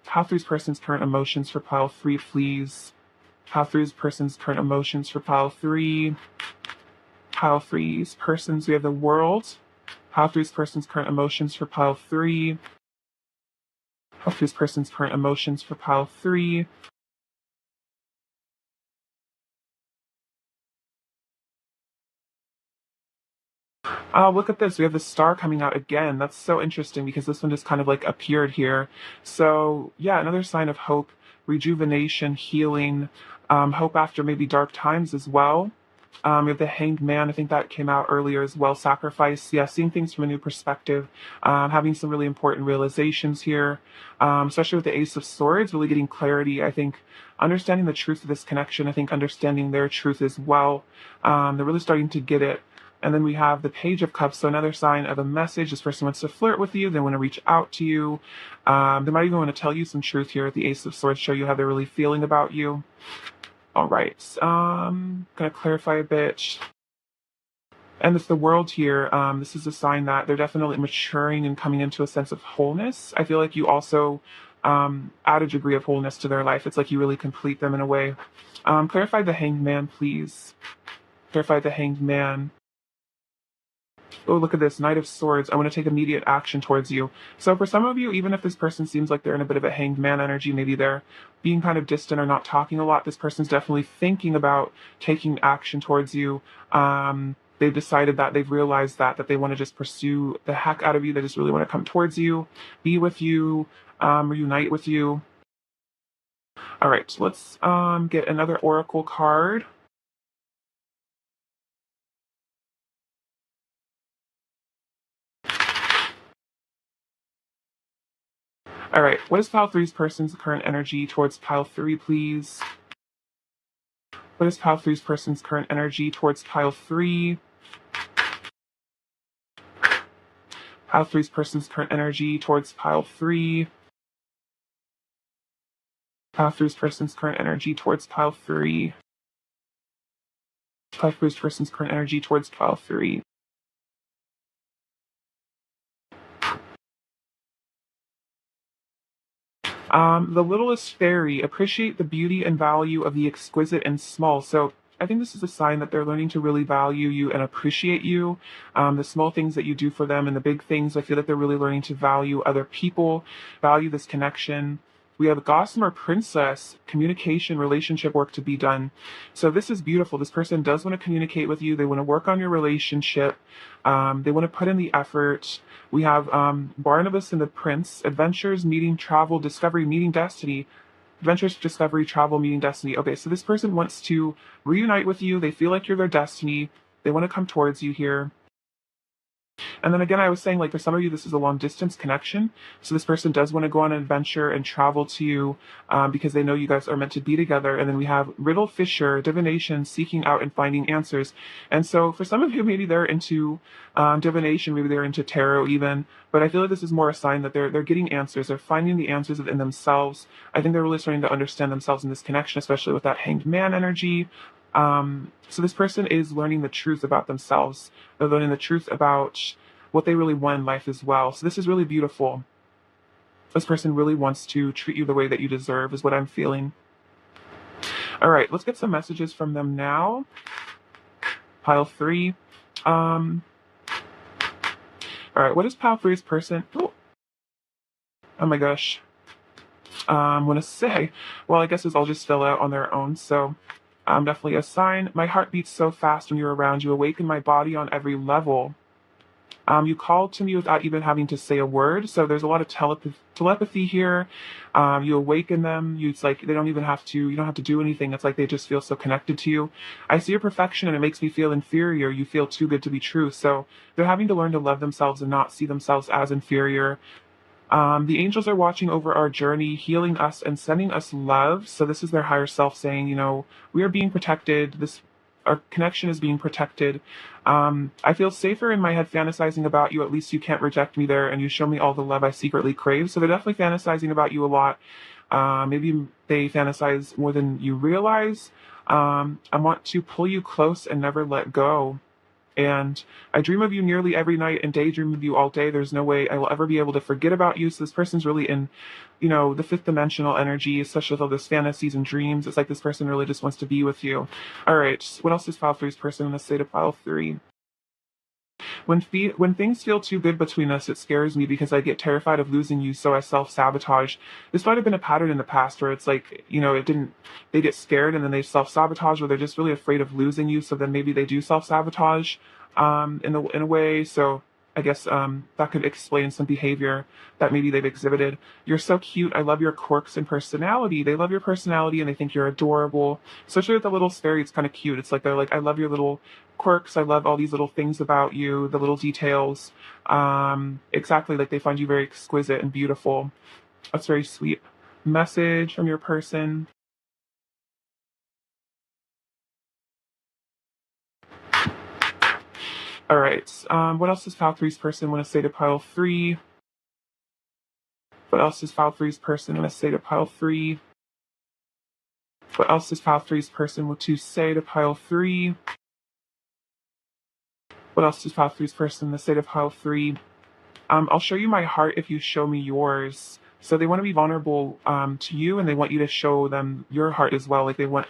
Pile Three's person's current emotions for Pile 3, please. Pile 3's person's current emotions for Pile 3. Pile 3's person's, we have the World. Pile 3's person's current emotions for Pile 3. Pile 3's person's current emotions for Pile 3. Oh, look at this. We have the Star coming out again. That's so interesting because this one just kind of like appeared here. So, yeah, another sign of hope, rejuvenation, healing, hope after maybe dark times as well. We have the Hanged Man. I think that came out earlier as well. Sacrifice. Yeah, seeing things from a new perspective. Having some really important realizations here, especially with the Ace of Swords, really getting clarity. I think understanding the truth of this connection. I think understanding their truth as well. They're really starting to get it. And then we have the Page of Cups, so another sign of a message. This person wants to flirt with you. They want to reach out to you. They might even want to tell you some truth here at the Ace of Swords, show you how they're really feeling about you. All right, gonna clarify a bit. And it's the World here. This is a sign that they're definitely maturing and coming into a sense of wholeness. I feel like you also add a degree of wholeness to their life. It's like you really complete them in a way. Clarify the Hanged Man, please. Clarify the Hanged Man. Oh, look at this, Knight of Swords. I want to take immediate action towards you. So for some of you, even if this person seems like they're in a bit of a Hanged Man energy, maybe they're being kind of distant or not talking a lot, this person's definitely thinking about taking action towards you. They've decided that they've realized that they want to just pursue the heck out of you. They just really want to come towards you, be with you, reunite with you. All right, let's get another Oracle card. All right, what is Pile 3's person's current energy towards Pile 3, please? What is Pile 3's person's current energy towards Pile 3? Pile 3's person's current energy towards Pile 3. Pile 3's person's current energy towards Pile 3. Pile 3's person's current energy towards Pile 3. The littlest fairy, appreciate the beauty and value of the exquisite and small. So I think this is a sign that they're learning to really value you and appreciate you. The small things that you do for them and the big things, I feel that they're really learning to value other people, value this connection. We have a Gossamer Princess, communication, relationship work to be done. So this is beautiful. This person does want to communicate with you. They want to work on your relationship. They want to put in the effort. We have Barnabas and the Prince, adventures, meeting, travel, discovery, meeting, destiny. Adventures, discovery, travel, meeting, destiny. Okay, so this person wants to reunite with you. They feel like you're their destiny. They want to come towards you here. And then again, I was saying, like, for some of you, this is a long distance connection. So this person does want to go on an adventure and travel to you because they know you guys are meant to be together. And then we have Riddle Fisher, divination, seeking out and finding answers. And so for some of you, maybe they're into divination, maybe they're into tarot even. But I feel like this is more a sign that they're getting answers. They're finding the answers within themselves. I think they're really starting to understand themselves in this connection, especially with that hanged man energy. So this person is learning the truth about themselves. They're learning the truth about what they really want in life as well. So this is really beautiful. This person really wants to treat you the way that you deserve, is what I'm feeling. All right, let's get some messages from them now. Pile 3. All right, what is pile 3's person? Oh my gosh. I'm going to say, well, I guess this all just fill out on their own. So definitely a sign. My heart beats so fast when you're around. You awaken my body on every level. You call to me without even having to say a word. So there's a lot of telepathy here. You awaken them. It's like they don't even have to, you don't have to do anything. It's like they just feel so connected to you. I see your perfection and it makes me feel inferior. You feel too good to be true. So they're having to learn to love themselves and not see themselves as inferior. The angels are watching over our journey, healing us and sending us love. So this is their higher self saying, we are being protected. Our connection is being protected. I feel safer in my head fantasizing about you. At least you can't reject me there, and you show me all the love I secretly crave. So they're definitely fantasizing about you a lot. Maybe they fantasize more than you realize. I want to pull you close and never let go. And I dream of you nearly every night and daydream of you all day. There's no way I will ever be able to forget about you. So this person's really in, the fifth dimensional energy, especially with all those fantasies and dreams. It's like this person really just wants to be with you. All right, what else is pile 3's person in the state of pile 3? When things feel too good between us, it scares me because I get terrified of losing you, so I self-sabotage. This might have been a pattern in the past where it's like, they get scared and then they self-sabotage, or they're just really afraid of losing you, so then maybe they do self-sabotage in a way. So I guess that could explain some behavior that maybe they've exhibited. You're so cute. I love your quirks and personality. They love your personality and they think you're adorable. Especially with the little fairy, it's kind of cute. It's like they're like, I love your little quirks. I love all these little things about you, the little details. Exactly, like they find you very exquisite and beautiful. That's very sweet. Message from your person. All right. What else does pile 3's person want to say to pile 3? What else does pile 3's person want to say to pile 3? What else does pile 3's person want to say to pile 3? What else does pile 3's person want to say to pile 3? I'll show you my heart if you show me yours. So they want to be vulnerable to you, and they want you to show them your heart as well. Like they want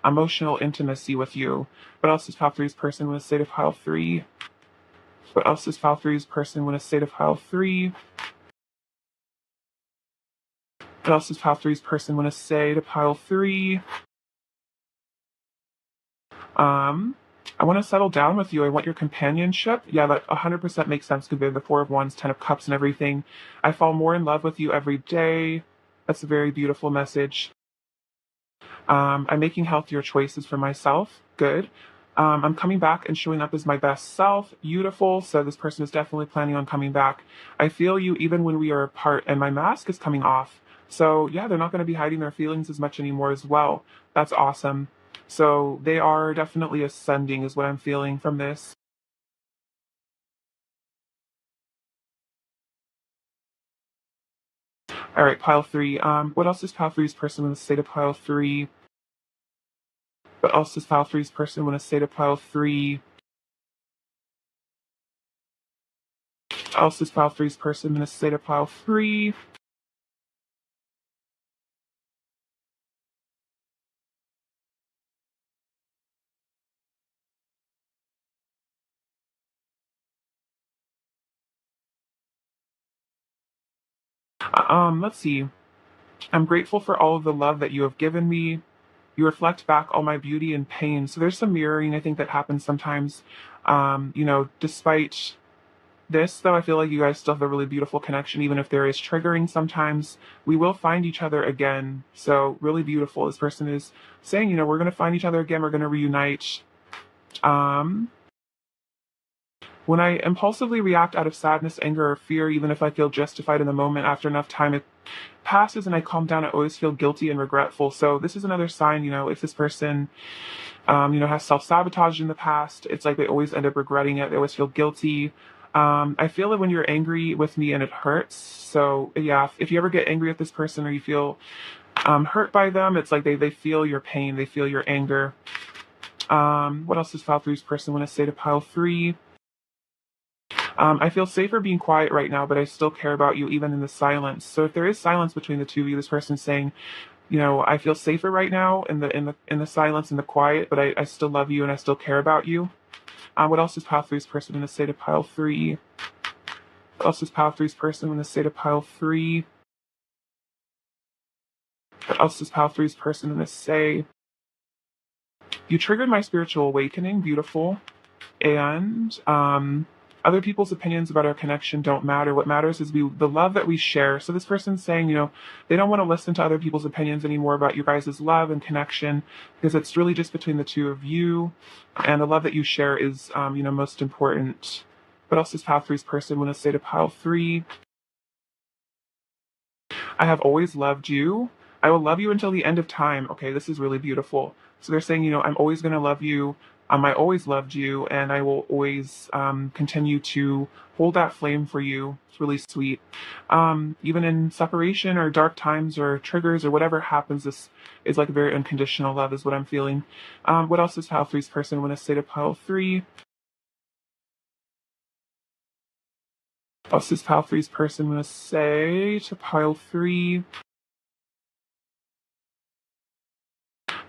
emotional intimacy with you. What else does pile 3's person want to say to pile 3? What else does pile 3's person want to say to pile 3? What else does pile 3's person want to say to pile 3? I want to settle down with you. I want your companionship. Yeah, that 100% makes sense compared to the Four of Wands, 10 of Cups, and everything. I fall more in love with you every day. That's a very beautiful message. I'm making healthier choices for myself. Good. I'm coming back and showing up as my best self. Beautiful. So this person is definitely planning on coming back. I feel you even when we are apart, and my mask is coming off. So yeah, they're not going to be hiding their feelings as much anymore as well. That's awesome. So they are definitely ascending is what I'm feeling from this. All right, pile 3. What else does pile 3's person want to say to pile 3? What else does pile 3's person want to say to pile 3? What else does pile 3's person want to say to pile 3? Let's see. I'm grateful for all of the love that you have given me. You reflect back all my beauty and pain. So there's some mirroring, I think, that happens sometimes. Despite this, though, I feel like you guys still have a really beautiful connection, even if there is triggering sometimes. We will find each other again. So, really beautiful. This person is saying, we're going to find each other again. We're going to reunite. Um, when I impulsively react out of sadness, anger, or fear, even if I feel justified in the moment, after enough time it passes and I calm down, I always feel guilty and regretful. So, this is another sign, if this person has self-sabotage in the past. It's like they always end up regretting it. They always feel guilty. I feel that when you're angry with me and it hurts. So yeah, if you ever get angry at this person or you feel hurt by them, it's like they feel your pain. They feel your anger. What else does pile three's person want to say to pile three? I feel safer being quiet right now, but I still care about you even in the silence. So if there is silence between the two of you, this person's saying, I feel safer right now in the silence and the quiet, but I still love you and I still care about you. What else is pile three's person going to say to pile three? What else is pile three's person going to say to pile three? What else is pile three's person going to say? You triggered my spiritual awakening. Beautiful. And other people's opinions about our connection don't matter. What matters is the love that we share. So this person's saying, they don't want to listen to other people's opinions anymore about you guys' love and connection because it's really just between the two of you, and the love that you share is, most important. What else does pile three's person want to say to pile three? I have always loved you. I will love you until the end of time. Okay, this is really beautiful. So they're saying, I'm always going to love you. I always loved you, and I will always continue to hold that flame for you. It's really sweet. Even in separation or dark times or triggers or whatever happens, this is like a very unconditional love, is what I'm feeling. What else does pile three's person want to say to pile three? What else does pile three's person want to say to pile three?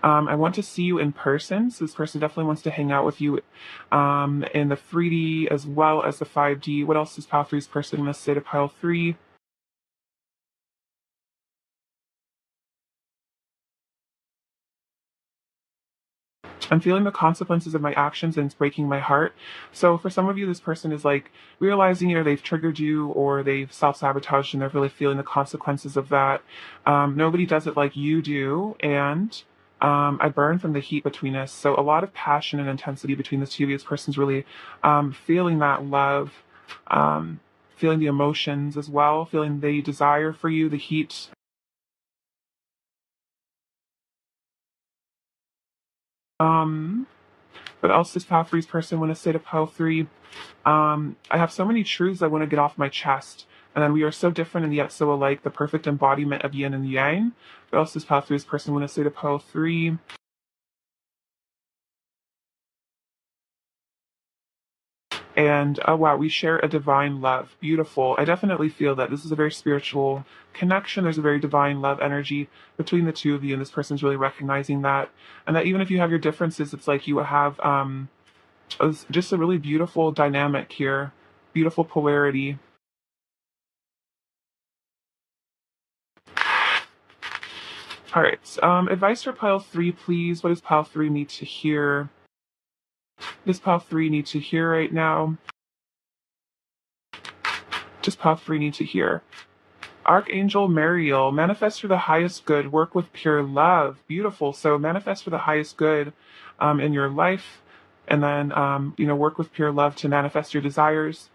I want to see you in person. So this person definitely wants to hang out with you in the 3D as well as the 5D. What else does pile three's person want to say to pile three? I'm feeling the consequences of my actions and it's breaking my heart. So for some of you, this person is like realizing either they've triggered you or they've self-sabotaged and they're really feeling the consequences of that. Nobody does it like you do. And I burn from the heat between us. So a lot of passion and intensity between the two of you. This person's really feeling that love, feeling the emotions as well, feeling the desire for you, the heat. Um, what else does pile three's person want to say to pile three? I have so many truths I want to get off my chest. And then we are so different and yet so alike, the perfect embodiment of yin and yang. What else does pile three's person want to say to pile three? And oh wow, we share a divine love. Beautiful. I definitely feel that this is a very spiritual connection. There's a very divine love energy between the two of you, and this person's really recognizing that. And that even if you have your differences, it's like you have just a really beautiful dynamic here, beautiful polarity. All right. Advice for pile three, please. What does pile three need to hear? What does pile three need to hear right now? What does pile three need to hear? Archangel Mariel, manifest for the highest good, work with pure love. Beautiful. So manifest for the highest good in your life, and then work with pure love to manifest your desires.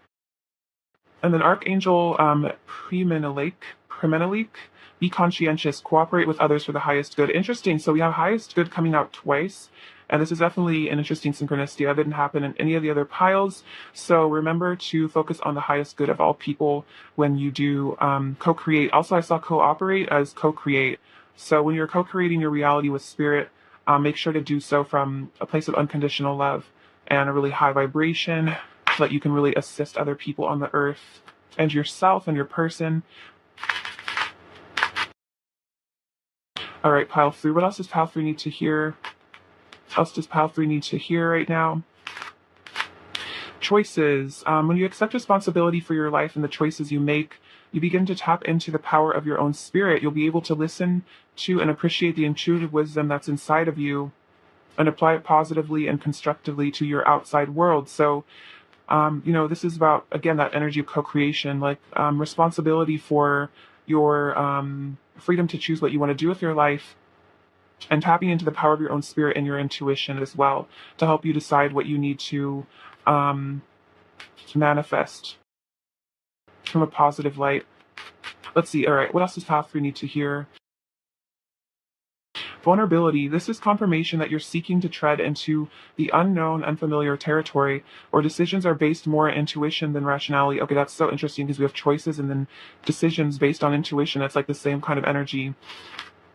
And then Archangel Premenelik, be conscientious, cooperate with others for the highest good. Interesting. So we have highest good coming out twice. And this is definitely an interesting synchronicity that didn't happen in any of the other piles. So remember to focus on the highest good of all people when you do co-create. Also, I saw cooperate as co-create. So when you're co-creating your reality with spirit, make sure to do so from a place of unconditional love and a really high vibration so that you can really assist other people on the earth and yourself and your person. All right, pile three. What else does pile three need to hear? What else does pile three need to hear right now? choices. When you accept responsibility for your life and the choices you make, you begin to tap into the power of your own spirit. You'll be able to listen to and appreciate the intuitive wisdom that's inside of you and apply it positively and constructively to your outside world. So, this is about, again, that energy of co-creation, like responsibility for your freedom to choose what you want to do with your life, and tapping into the power of your own spirit and your intuition as well to help you decide what you need um, to manifest from a positive light. Let's see. All right. What else does Path 3 need to hear? Vulnerability. This is confirmation that you're seeking to tread into the unknown, unfamiliar territory, or decisions are based more on intuition than rationality. Okay, that's so interesting because we have choices and then decisions based on intuition. That's like the same kind of energy.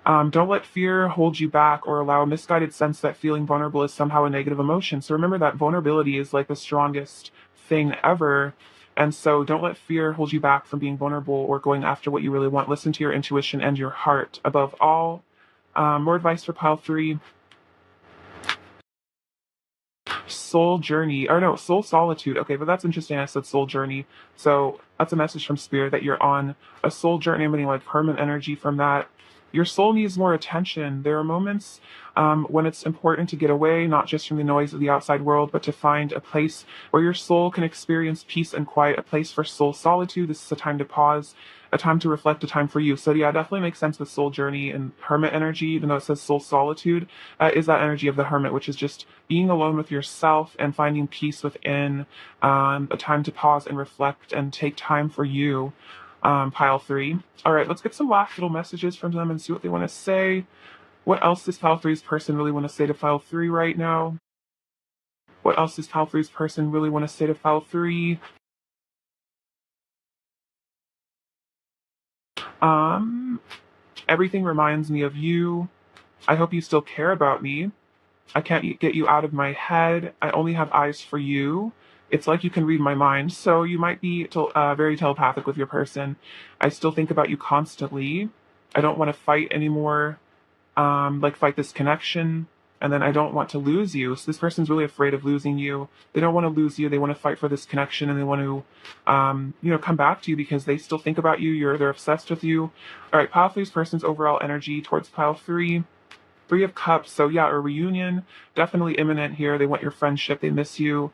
Don't let fear hold you back or allow a misguided sense that feeling vulnerable is somehow a negative emotion. So remember that vulnerability is like the strongest thing ever. And so don't let fear hold you back from being vulnerable or going after what you really want. Listen to your intuition and your heart above all. More advice for pile 3. Soul journey, or no, soul solitude. Okay, but that's interesting. I said soul journey. So that's a message from spirit that you're on a soul journey. I'm getting like permanent energy from that. Your soul needs more attention. There are moments when it's important to get away, not just from the noise of the outside world, but to find a place where your soul can experience peace and quiet, a place for soul solitude. This is a time to pause, a time to reflect, a time for you. So yeah, definitely makes sense with soul journey and hermit energy, even though it says soul solitude, is that energy of the hermit, which is just being alone with yourself and finding peace within, a time to pause and reflect and take time for you. Pile 3. All right, let's get some last little messages from them and see what they want to say. What else does pile 3's person really want to say to pile 3 right now? What else does pile 3's person really want to say to pile 3? Everything reminds me of you. I hope you still care about me. I can't get you out of my head. I only have eyes for you. It's like you can read my mind, so you might be very telepathic with your person. I still think about you constantly. I don't want to fight anymore, like fight this connection, and then I don't want to lose you. So this person's really afraid of losing you. They don't want to lose you. They want to fight for this connection, and they want to, come back to you because they still think about you. They're obsessed with you. All right, pile 3's person's overall energy towards pile 3. 3 of Cups. So yeah, a reunion definitely imminent here. They want your friendship. They miss you.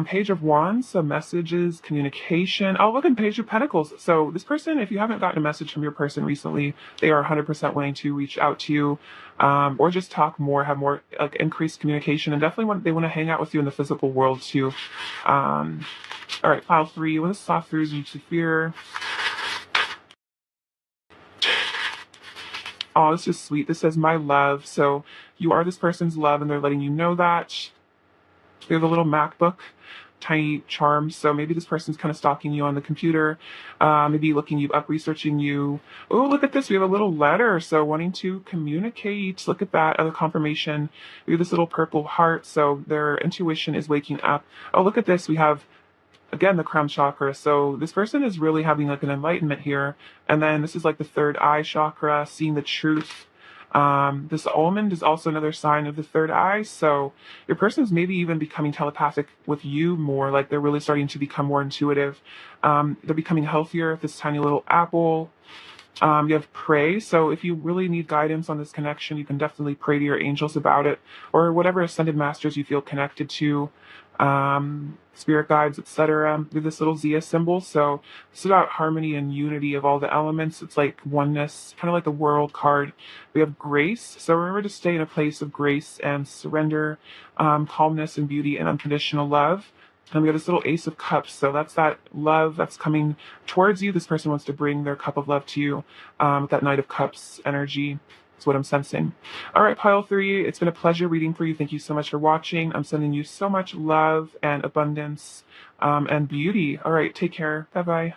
Page of Wands, so messages, communication. Oh, look, in Page of Pentacles. So this person, if you haven't gotten a message from your person recently, they are 100% willing to reach out to you, or just talk more, have more like increased communication, and definitely they want to hang out with you in the physical world too. All right, pile 3. When the soft throughs you to fear. Oh, this is sweet. This says my love. So you are this person's love, and they're letting you know that. We have a little MacBook, tiny charm. So maybe this person's kind of stalking you on the computer, maybe looking you up, researching you. Oh, look at this. We have a little letter. So wanting to communicate. Look at that. Other confirmation. We have this little purple heart. So their intuition is waking up. Oh, look at this. We have, again, the crown chakra. So this person is really having like an enlightenment here. And then this is like the third eye chakra, seeing the truth. This almond is also another sign of the third eye. So your person is maybe even becoming telepathic with you more, like they're really starting to become more intuitive. They're becoming healthier. This tiny little apple. You have pray. So if you really need guidance on this connection, you can definitely pray to your angels about it, or whatever ascended masters you feel connected to, spirit guides, etc. With this little Zia symbol. So it's about harmony and unity of all the elements. It's like oneness, kind of like the world card. We have grace. So remember to stay in a place of grace and surrender, calmness and beauty and unconditional love. And we have this little Ace of Cups. So that's that love that's coming towards you. This person wants to bring their cup of love to you, with that Knight of Cups energy. That's what I'm sensing. All right, pile 3, it's been a pleasure reading for you. Thank you so much for watching. I'm sending you so much love and abundance, and beauty. All right, take care. Bye-bye.